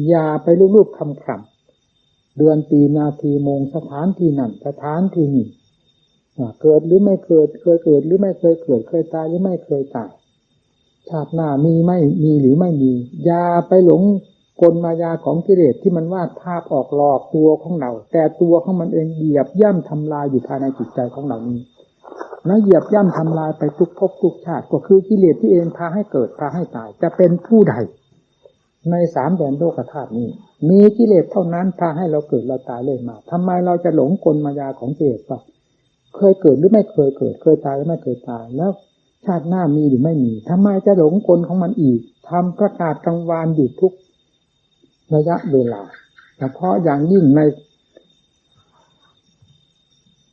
อย่าไปรูปๆคำๆเดือนปีนาทีโมงสถานที่นั่นสถานที่นี่เกิดหรือไม่เกิดเคยเกิดหรือไม่เคยเกิดเคยตายหรือไม่เคยตายชาติหน้ามีไม่มีหรือไม่มีอย่าไปหลงกลมายาของกิเลสที่มันวาดภาพออกหลอกตัวของเราแต่ตัวของมันเองเหยียบย่ำทำลายอยู่ภายในจิตใจของเรานี้แล้วเหยียบย่ำทำลายไปทุกภพทุกชาติก็คือกิเลสที่เองพาให้เกิดพาให้ตายจะเป็นผู้ใดในสามแดนโลกธาตุนี้มีกิเลสเท่านั้นพาให้เราเกิดเราตายเลยมาทำไมเราจะหลงกลมายาของกิเลสว่าเคยเกิดหรือไม่เคยเกิดเคยตายหรือไม่เคยตายแล้วชาติหน้ามีหรือไม่มีทำไมจะหลงกลของมันอีกทำประกาศกังวานอยู่ทุกระยะเวลาเฉพาะอย่างยิ่งใน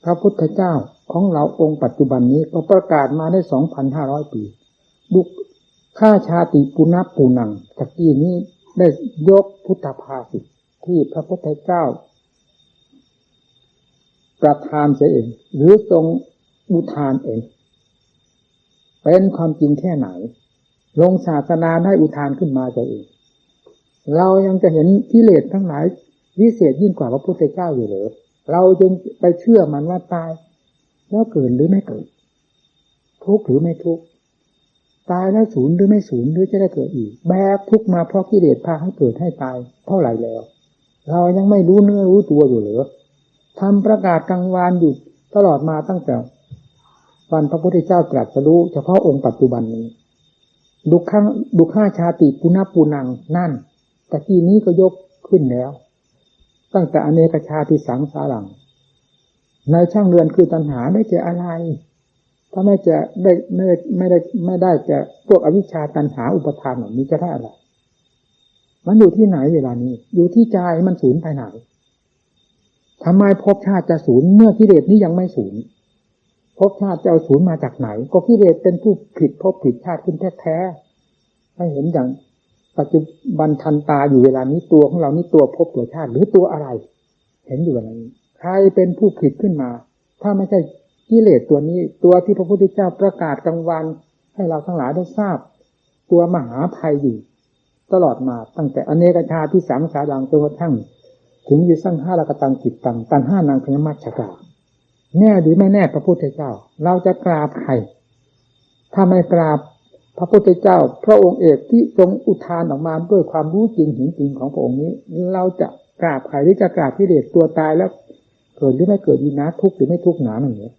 พระพุทธเจ้าของเราองค์ปัจจุบันนี้ก็ประกาศมาได้ 2,500 ปีดุข้าชาติปุณณปูนังตะกี้นี้ได้ยกพุทธภาษิตที่พระพุทธเจ้าประทานเสียเองหรือทรงอุทานเองเป็นความจริงแค่ไหนลงศาสนาได้อุทานขึ้นมาเสียเองเรายังจะเห็นกิเลสทั้งหลายวิเศษยิ่งกว่าพระพุทธเจ้าอยู่หรือเราจึงไปเชื่อมันว่าตายแล้วเกิดหรือไม่เกิดทุกข์หรือไม่ทุกข์ตายแล้วสูญหรือไม่สูญหรือจะได้เกิดอีกแบกทุกข์มาเพราะกิเลสพาให้เกิดให้ตายเท่าไหร่แล้วเรายังไม่รู้เนื้อรู้ตัวอยู่หรือทำประกาศกลางวานอยู่ตลอดมาตั้งแต่วันพระพุทธเจ้าตรัสรู้เฉพาะองค์ปัจจุบันนี้ดุข้าชาติปุณณปูนังนั่นตะกี้นี้ก็ยกขึ้นแล้วตั้งแต่อเนกชาติสังสารังในช่างเรือนคือตัณหาได้แก่อะไรถ้าไม่จะไม่ได้แก่พวกอวิชชาตัณหาอุปทานเหล่านี้จะได้อะไรมันอยู่ที่ไหนเวลานี้อยู่ที่ใจมันสูญไปไหนทำไมภพชาติจะสูญเมื่อกิเลสนี้ยังไม่สูญภพชาติจะเอาสูญมาจากไหนก็กิเลสเป็นผู้ผิดภพผิดชาติขึ้นแท้ๆให้เห็นอย่างปัจจุบันทันตาอยู่เวลานี้ตัวของเรานี่ตัวภพตัวชาติหรือตัวอะไรเห็นอยู่เวลานี้ใครเป็นผู้ผิดขึ้นมาถ้าไม่ใช่กิเลสตัวนี้ตัวที่พระพุทธเจ้าประกาศกลางวันให้เราทั้งหลายได้ทราบตัวมหาภัยอยู่ตลอดมาตั้งแต่อเนกชาติที่สังสารังจนกระทั่งถึงวิสังหารกตังจิตตังตัณห้านางพญมัจฉกาแน่หรือไม่แน่พระพุทธเจ้าเราจะกราบใครถ้าไม่กราบพระพุทธเจ้าพระองค์เอกที่ทรงอุทานออกมาด้วยความรู้จริงเห็นจริงของพระองค์นี้เราจะกราบใครหรือจะกราบกิเลสตัวตายแล้วเกิดหรือไม่เกิดดีนะทุกข์หรือไม่ทุกข์หนาหนึ่งเนี่ย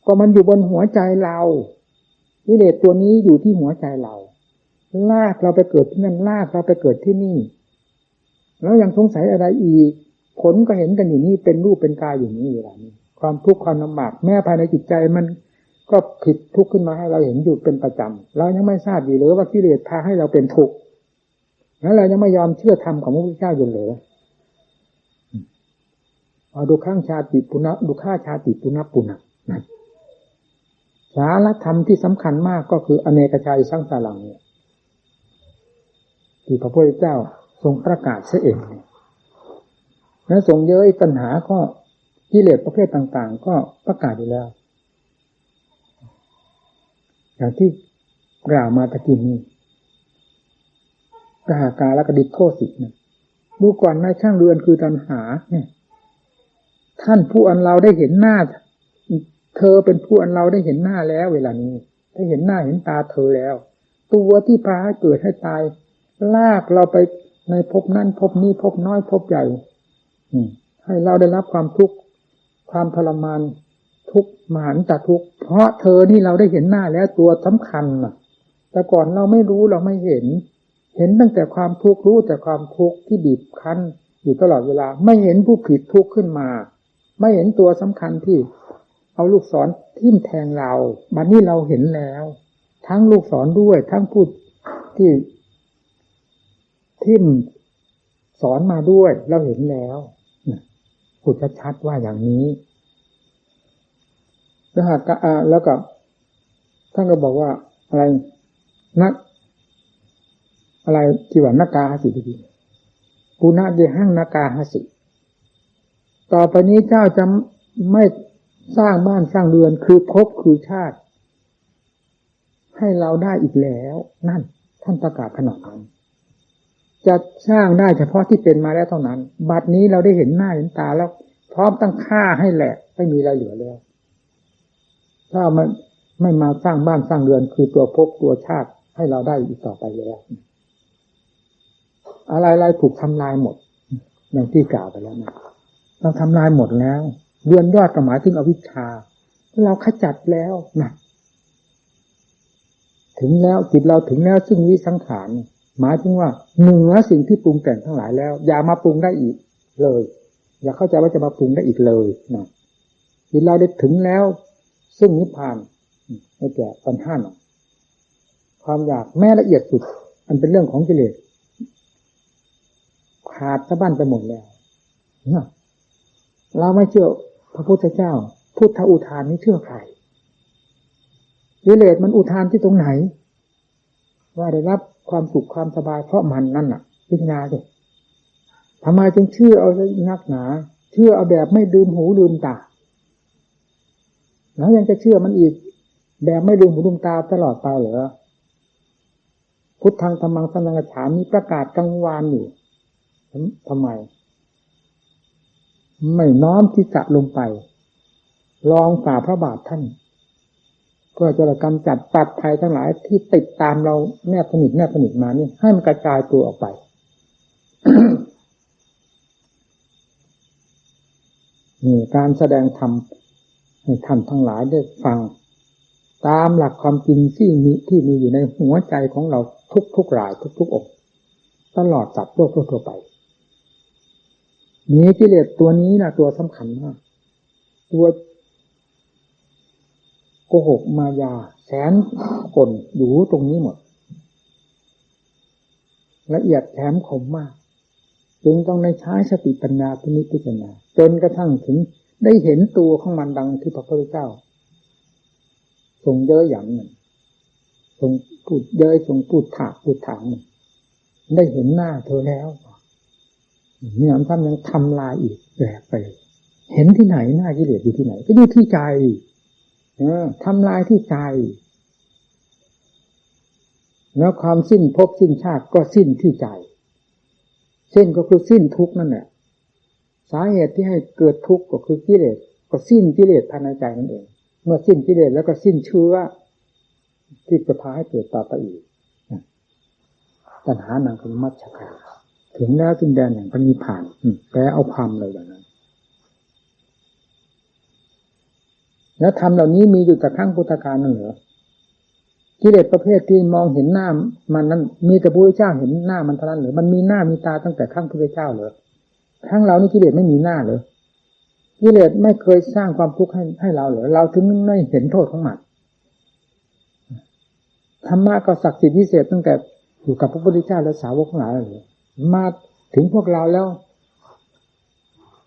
ก็มันอยู่บนหัวใจเรากิเลสตัวนี้อยู่ที่หัวใจเราลากเราไปเกิดที่นั่นลากเราไปเกิดที่นี่แล้วยังสงสัยอะไรอีกผลก็เห็นกันอยู่นี่เป็นรูปเป็นกายอยู่นี่เวลานี้ความทุกข์ความลำบากแม้ภายในจิตใจมันก็ผิดทุกข์ขึ้นมาให้เราเห็นอยู่เป็นประจำเรายังไม่ทราบอยู่เลยว่ากิเลสพาให้เราเป็นทุกข์แล้วเรายังไม่ยอมเชื่อธรรมของพระพุทธเจ้าอยู่เลยดุข้างชาติปุณะดุข้าชาติปุณะปุณะนั่นสาระธรรมที่สำคัญมากก็คืออเนกชาติสังสารังเนี่ยที่พระพุทธเจ้าทรงประกาศเสียเองและทรงเย้ยตัณหาก็กิเลสประเภทต่างๆก็ประกาศอยู่แล้วอย่างที่กล่าวมาตะกี้นี้กหากาและกดิษโทสิเนี่ยดูก่อนนายช่างเรือนคือตัณหาเนี่ยท่านผู้อันเราได้เห็นหน้าเธอเป็นผู้อันเราได้เห็นหน้าแล้วเวลานี้ได้เห็นหน้าเห็นตาเธอแล้วตัวที่พาให้เกิดให้ตายลากเราไปในภพนั้นภพนี้ภพน้อยภพใหญ่ให้เราได้รับความทุกข์ความทรมานทุกข์มหันตทุกข์เพราะเธอนี่เราได้เห็นหน้าแล้วตัวสำคัญน่ะแต่ก่อนเราไม่รู้เราไม่เห็นตั้งแต่ความทุกข์รู้แต่ความทุกข์ที่บีบคั้นอยู่ตลอดเวลาไม่เห็นผู้ผิดทุกข์ขึ้นมาไม่เห็นตัวสำคัญที่เอาลูกศรทิ่มแทงเราบัดนี้เราเห็นแล้วทั้งลูกศรด้วยทั้งผู้ที่ ทิ่มสอนมาด้วยเราเห็นแล้วพูดชัดๆว่าอย่างนี้แล้วก็ท่านก็บอกว่าอะไรนักอะไรที่ว่านักกาหสิดีปุณะเยหังนักกาหสิต่อไปนี้เจ้าจะไม่สร้างบ้านสร้างเรือนคือภพคือชาติให้เราได้อีกแล้วนั่นท่านประกาศขนาดนั้นจะสร้างได้เฉพาะที่เป็นมาแล้วเท่านั้นบัดนี้เราได้เห็นหน้าเห็นตาแล้วพร้อมตั้งฆ่าให้แหละไม่มีอะไรเหลือแล้วถ้ามันไม่มาสร้างบ้านสร้างเรือนคือตัวภพตัวชาติให้เราได้อีกต่อไปแล้วอะไรๆถูกทำลายหมดอย่างที่กล่าวไปแล้วนะเราทำลายหมดแล้วเรือนยอดก็หมายถึงอวิชชาเราขจัดแล้วนะถึงแล้วจิตเราถึงแล้วซึ่งวิสังขารหมายถึงว่าเหนือสิ่งที่ปรุงแต่งทั้งหลายแล้วอย่ามาปรุงได้อีกเลยอย่าเข้าใจว่าจะมาปรุงได้อีกเลยนะจิตเราได้ถึงแล้วซึ่งนิพพานให้แก่ปัญหาหนอความอยากแม้ละเอียดสุดอันเป็นเรื่องของกิเลสขาดสะบั้นไปหมดแล้วเราไม่เชื่อพระพุทธเจ้าพุทธอุทานนี้เชื่อใครกิเลสมันอุทานที่ตรงไหนว่าได้รับความสุขความสบายเพราะมันนั่นน่ะพิจารณาสิทำไมจึงเชื่อเอานักหนาเชื่อเอาแบบไม่ลืมหูลืมตาแล้วยังจะเชื่อมันอีกแบบไม่ลืมหูลืมตาตลอดไปเหรอพุทธังธัมมังสังฆังฉามิประกาศกังวานอยู่ทำไมไม่น้อมที่จะลงไปลองฝ่าพระบาทท่านเพื่อจะกำจัดตัดภัยทั้งหลายที่ติดตามเราแนบสนิทมานี่ให้มันกระจายตัวออกไป นี่การแสดงธรรมให้ท่านทั้งหลายได้ฟังตามหลักความจริงที่มีอยู่ในหัวใจของเราทุกรายทุกองค์ตลอดจับโลกทั่วไปมีกิเลสตัวนี้นะตัวสำคัญมากตัวโกหกมายาแสนกลอยู่ตรงนี้หมดละเอียดแถมคมมากจึงต้องได้ใช้สติปัญญาพิจารณาจนกระทั่งถึงได้เห็นตัวของมันดังที่พระพุทธเจ้าทรงเย้ยหยันมันทรงพูดเย้ยทรงพูดถางมันได้เห็นหน้าเธอแล้วนี่ท่านยังทำลายอีกแบกไปเห็นที่ไหนหน้ากิเลสอยู่ที่ไหนก็อยู่ที่ใจทำลายที่ใจแล้วความสิ้นภพสิ้นชาติก็สิ้นที่ใจสิ้นก็คือสิ้นทุกข์นั่นแหละสาเหตุที่ให้เกิดทุกข์ก็คือกิเลสก็สิ้นกิเลสภายในใจนั่นเองเมื่อสิ้นกิเลสแล้วก็สิ้นเชื้อที่จะพาให้เกิดต่อไปอีกตัณหานังคมัชฌคาถึงแล้วสิ้นแดนแห่งพระนิพพานแปลเอาความเลยอย่างนั้นแล้วธรรมเหล่านี้มีอยู่แต่ครั้งพุทธกาลนั่นเหรอกิเลสประเภทที่มองเห็นหน้ามันนั้นมีแต่พระพุทธเจ้าเห็นหน้ามันเท่านั้นหรือมันมีหน้ามีตาตั้งแต่ครั้งพุทธเจ้าเหรอครั้งเรานี่กิเลสไม่มีหน้าเหรอกิเลสไม่เคยสร้างความทุกข์ให้เราเหรอเราถึงไม่เห็นโทษของมันธรรมะก็ศักดิ์สิทธิ์พิเศษตั้งแต่อยู่กับพระพุทธเจ้าและสาวกทั้งหลายเลยมาถึงพวกเราแล้ว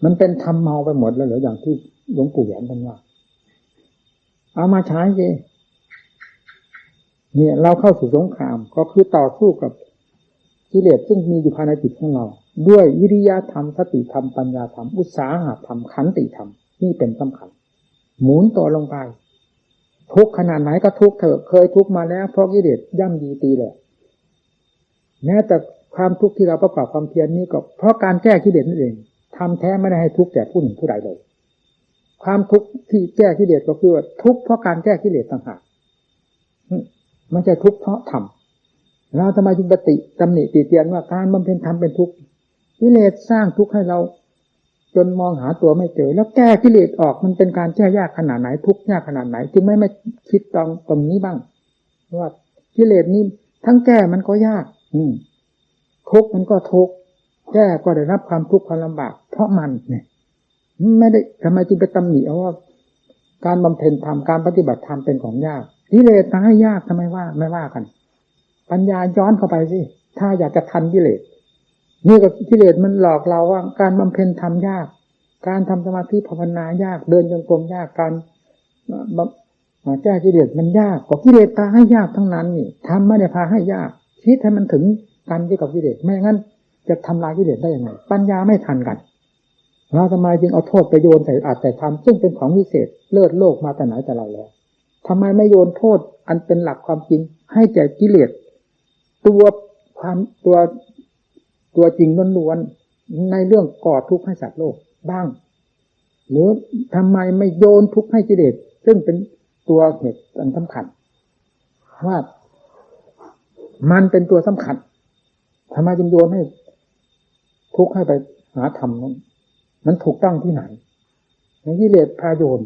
มันเป็นธรรมเมาไปหมดแล้วเหรออย่างที่หลวงปู่แหวนท่านว่าเอามาใช้สิเนี่ยเราเข้าสู่สงครามก็คือต่อสู้กับกิเลสซึ่งมีอยู่ภายในจิตของเราด้วยวิริยะธรรมสติธรรมปัญญาธรรมอุตสาหะธรรมขันติธรรมนี่เป็นสำคัญหมุนตัวลงไปทุกขนาดไหนก็ทุกเถอะเคยทุกมาแล้วเพราะกิเลสย่ำยีตีแหละแม้แต่ความทุกข์ที่เราประกอบความเพียรนี้ก็เพราะการแก้กิเลสนั่นเองทำแท้ไม่ได้ให้ทุกข์แก่ผู้หนึ่งผู้ใดเลยความทุกข์ที่แก้กิเลสก็คือทุกข์เพราะการแก้กิเลสต่างหากไม่ใช่ทุกข์เพราะธรรมเราทำไมจึงตำหนิติเตียนว่าการบำเพ็ญธรรมเป็นทุกข์กิเลสสร้างทุกข์ให้เราจนมองหาตัวไม่เจอแล้วแก้กิเลสออกมันเป็นการแก้ยากขนาดไหนทุกข์ยากขนาดไหนจึงไม่คิดตรงนี้บ้างว่ากิเลสนี้ทั้งแก้มันก็ยากทุกข์มันก็ทุกข์แก้ก็ได้รับความทุกข์ความลำบากเพราะมันเนี่ยไม่ได้ทำไมจึงไปตำหนิเอาว่าการบำเพ็ญธรรมการปฏิบัติธรรมเป็นของยากกิเลสให้ยากทำไมว่าไม่ว่ากันปัญญาย้อนเข้าไปสิถ้าอยากจะทันกิเลส นี่ก็กิเลสมันหลอกเราว่าการบำเพ็ญธรรมยากการทำสมาธิภาวนายากเดินจงกรมยากการแก้กิเลสมันยากก็กิเลสพาให้ยากทั้งนั้นนี่ทำไม่ได้พาให้ยากคิดให้มันถึงกันที่กับกิเลสไม่งั้นจะทำลายกิเลสได้ยังไงปัญญาไม่ทันกันเราทำไมจึงเอาโทษไปโยนใส่อัตแต่ธรรมซึ่งเป็นของวิเศษเลิศโลกมาแต่ไหนแต่ไรแล้วทำไมไม่โยนโทษอันเป็นหลักความจริงให้แก่กิเลสตัวจริงล้วนๆในเรื่องก่อทุกข์ให้สัตว์โลกบ้างหรือทำไมไม่โยนทุกข์ให้กิเลสซึ่งเป็นตัวเหตุอันสำคัญว่ามันเป็นตัวสำคัญทำไมจึงโยนให้ทุกข์ให้ไปหาธรรมนั้นมันถูกต้องที่ไหนในกิเลสพาโยน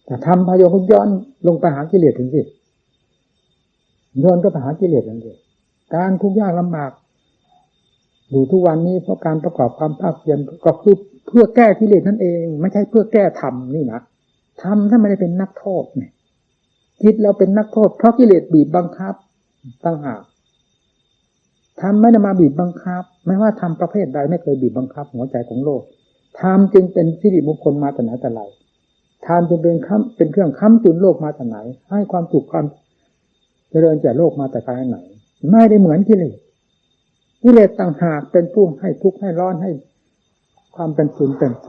แต่ธรรมพาโยนก็ย้อนลงไปหากิเลสถึงสิโยนก็ไปหากิเลสนั่นเองการทุกข์ยากลำบากอยู่ทุกวันนี้เพราะการประกอบความภาคเพียรก็คือเพื่อแก้กิเลสนั่นเองไม่ใช่เพื่อแก้ธรรมนี่นะธรรมถ้าไม่ได้เป็นนักโทษเนี่ยคิดแล้วเป็นนักโทษเพราะกิเลสบีบบังคับต่างหากธรรมไม่ได้มาบีบบังคับไม่ว่าธรรมประเภทใดไม่เคยบีบบังคับหัวใจของโลกธรรมจึงเป็นสิริมงคลมาแต่ไหนแต่ไรธรรมจึงเป็นเครื่องค้ำจุนโลกมาแต่ไหนให้ความสุขความเจริญแก่โลกมาแต่ไหนไม่ได้เหมือนกิเลสกิเลสต่างหากเป็นผู้ให้ทุกข์ให้ร้อนให้ความเป็นฟืนเป็นไฟ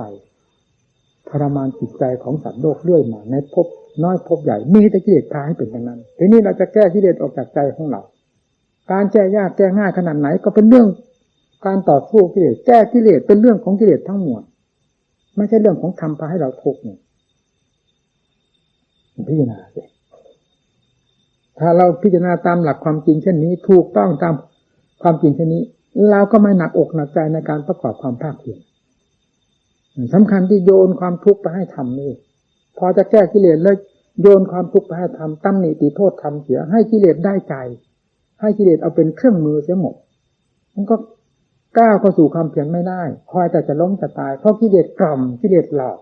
ทรมานจิตใจของสัตว์โลกเรื่อยมาในภพน้อยภพใหญ่มีแต่กิเลสพาให้เป็นอย่างนั้นทีนี้เราจะแก้กิเลสออกจากใจของเราการแก้ยากแก้ง่ายขนาดไหนก็เป็นเรื่องการต่อสู้กิเลสแก้กิเลสเป็นเรื่องของกิเลสทั้งมวลไม่ใช่เรื่องของธรรมพาให้เราทุกข์นี่พิจารณาสิถ้าเราพิจารณาตามหลักความจริงเช่นนี้ถูกต้องตามความจริงเช่นนี้เราก็ไม่หนักอกหนักใจในการประกอบความภาคเพียรสำคัญที่โยนความทุกข์ไปให้ทำนี่พอจะแก้กิเลสแล้วโยนความทุกข์ไปให้ทำตำหนิติโทษทำเสียให้กิเลสได้ใจให้กิเลสเอาเป็นเครื่องมือเสียหมดมันก็ก้าวเข้าสู่ความเพียรไม่ได้คอยแต่จะล้มจะตายเพราะกิเลสกล่อมกิเลสหลอก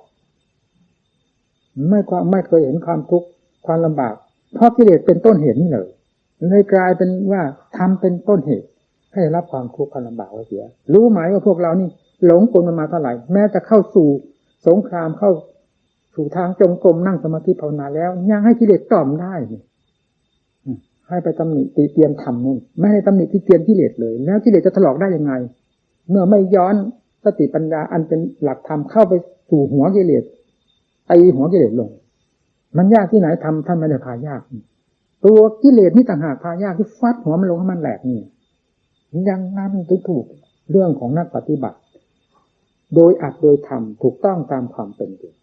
ไม่เคยเห็นความทุกข์ความลำบากเพราะกิเลสเป็นต้นเหตุนี่เลยกลายเป็นว่าทำเป็นต้นเหตุให้รับความทุกข์ความลำบากไว้เสียรู้ไหมว่าพวกเรานี่หลงกลมาเท่าไหร่แม้จะเข้าสู่สงครามเข้าสู่ทางจงกรมนั่งสมาธิภาวนาแล้วยังให้กิเลสกล่อมได้ให้ไปตำหนิติเตียนธรรมนู่นไม่ได้ตำหนิติเตียนกิเลสเลยแล้วกิเลสจะถลอกได้ยังไงเมื่อไม่ย้อนสติปัญญาอันเป็นหลักธรรมเข้าไปสู่หัวกิเลสไอหัวกิเลสลงมันยากที่ไหนทำท่านไม่ได้พายากตัวกิเลสนี่ต่างหากพายากที่ฟัดหัวมันลงให้มันแหลกนี่ยังนั้นถูกเรื่องของนักปฏิบัติโดยอัดโดยทำถูกต้องตามความเป็นจริง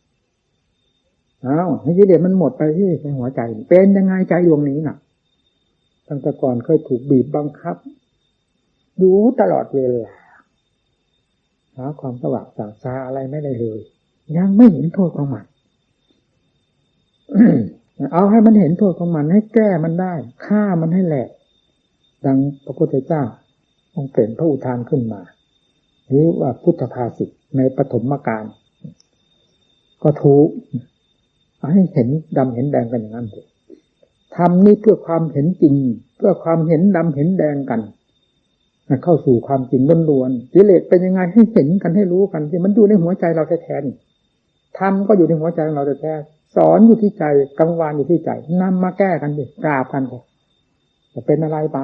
ให้กิเลสมันหมดไปที่ในหัวใจเป็นยังไงใจดวงนี้น่ะตั้งแต่ก่อนเคยถูกบีบบังคับอยู่ตลอดเวลาหาความสว่างสางซาอะไรไม่ได้เลยยังไม่เห็นโทษของมัน เอาให้มันเห็นโทษของมันให้แก้มันได้ฆ่ามันให้แหลกดังพระพุทธเจ้าองค์เป็นพระอุทานขึ้นมาหรือว่าพุทธภาษิตในปฐมกาลก็ถูกให้เห็นดำเห็นแดงกันอย่างนั้นเลยทำนี่เพื่อความเห็นจริงเพื่อความเห็นดำเห็นแดงกันเข้าสู่ความจริงล้วนๆกิเลสเป็นยังไงให้เห็นกันให้รู้กันที่มันอยู่ในหัวใจเราแท้ๆธรรมก็อยู่ในหัวใจของเราแท้ๆสอนอยู่ที่ใจกังวานอยู่ที่ใจนำมาแก้กันดิกราบกันเลยจะเป็นอะไรไป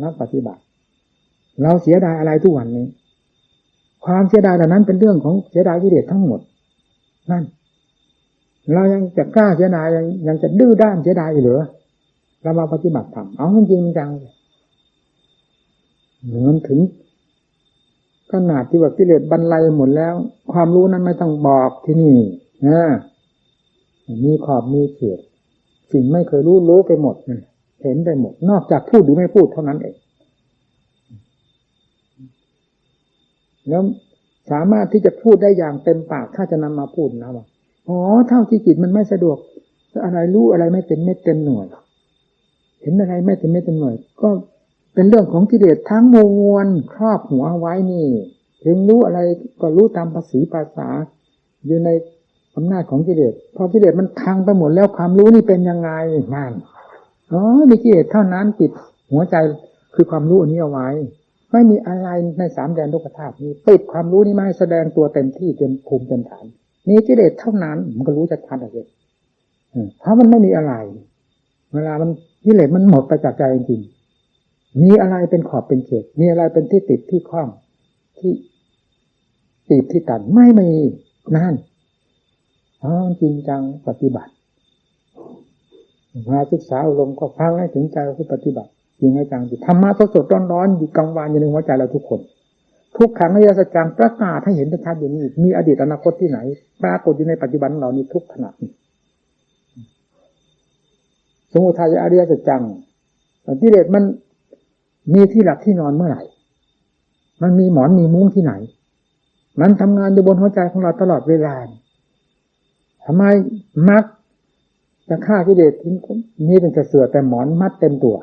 นักปฏิบัติเราเสียดายอะไรทุกวันนี้ความเสียดายเหล่านั้นเป็นเรื่องของเสียดายกิเลสทั้งหมดนั่นเรายังจะกล้าเสียดายยังจะดื้อด้านเสียดายอยู่เหรอเรามาปฏิบัติธรรมเอาจริงจังมันถึงขนาดที่ว่ากิเลสบรรลัยหมดแล้วความรู้นั้นไม่ต้องบอกที่นี่มีขอบมีเขตสิ่งไม่เคยรู้ไปหมดเห็นไปหมดนอกจากพูดหรือไม่พูดเท่านั้นเองแล้วสามารถที่จะพูดได้อย่างเต็มปากถ้าจะนำมาพูดนะว่าเท่าที่จิตมันไม่สะดวกอะไรรู้อะไรไม่เต็มเม็ดเต็มหน่วยเห็นอะไรไม่เต็มเม็ดเต็มหน่วยก็เป็นเรื่องของกิเลสทั้งมวลครอบหัวไว้นี่ถึงรู้อะไรก็รู้ตามภาษาอยู่ในอำนาจของกิเลสพอกิเลสมันพังไปหมดแล้วความรู้นี่เป็นยังไงนั่นมีกิเลสเท่านั้นปิดหัวใจคือความรู้อันนี้เอาไว้ ไม่มีอะไรในสามแดนโลกธาตุนี้ปิดความรู้นี้ไม่ให้แสดงตัวเต็มที่เต็มภูมิเต็มฐานมีกิเลสเท่านั้นมันก็รู้ชัดๆเลยเพราะมันไม่มีอะไรเวลามันกิเลสมันหมดไปจากใจจริงๆมีอะไรเป็นขอบเป็นเขตมีอะไรเป็นที่ติดที่ข้องที่ตีบที่ตันไม่มีนั่นจริงจังปฏิบัติมาศึกษาอบรมก็ฟังให้ถึงใจคือปฏิบัติจริงให้จังธรรมะสดๆร้อนๆอยู่กลางวันอยู่ในหัวใจเราทุกคนทุกขังอริยสัจจังประกาศให้เห็นชัดอยู่นี่มีอดีตอนาคตที่ไหนปรากฏอยู่ในปัจจุบันของเรานี่ทุกขณะนี้สมุทัยอริยสัจจังกิเลสมันมีที่หลับที่นอนเมื่อไหร่มันมีหมอนมีมุ้งที่ไหนมันทำงานอยู่บนหัวใจของเราตลอดเวลาทำไมมักจะฆ่ากิเลสทิ้งนี่เป็นเสือแต่หมอนมัดเต็มตัว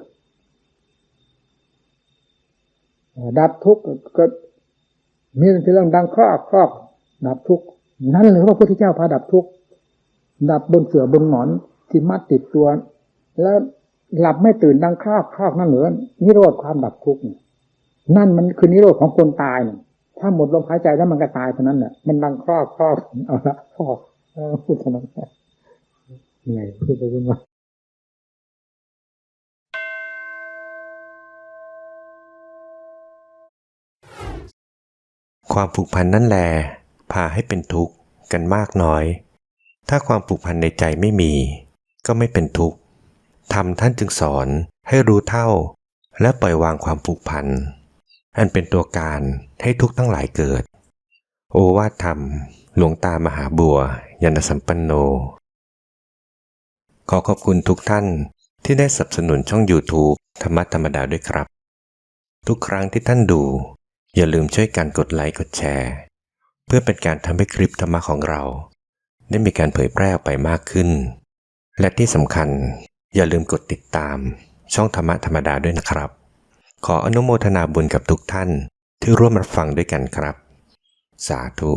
ดับทุกข์ก็มีแต่เรื่องดังครอบดับทุกข์นั่นหรือว่าพระพุทธเจ้าพาดับทุกข์ดับบนเสือบนหมอนที่มัดติดตัวแล้วหลับไม่ตื่นดังครอบนั่นเหรอนิโรธความดับทุกข์นั่นมันคือนิโรธของคนตายถ้าหมดลมหายใจแล้วมันก็ตายเท่านั้นแหละมันดังครอบเอาละพูดเท่านั้นเหนื่อยพูดไปพูดมาความผูกพันนั่นแหละพาให้เป็นทุกข์กันมากน้อย ถ้าความผูกพันในใจไม่มีก็ไม่เป็นทุกข์ธรรมท่านจึงสอนให้รู้เท่าและปล่อยวางความผูกพันอันเป็นตัวการให้ทุกข์ทั้งหลายเกิดโอวาทธรรมหลวงตามหาบัวยานสัมปันโนขอขอบคุณทุกท่านที่ได้สนับสนุนช่อง YouTube ธรรมะธรรมดาด้วยครับทุกครั้งที่ท่านดูอย่าลืมช่วยกันกดไลค์กดแชร์เพื่อเป็นการทำให้คลิปธรรมะของเราได้มีการเผยแพร่ออกไปมากขึ้นและที่สำคัญอย่าลืมกดติดตามช่องธรรมะธรรมดาด้วยนะครับขออนุโมทนาบุญกับทุกท่านที่ร่วมรับฟังด้วยกันครับสาธุ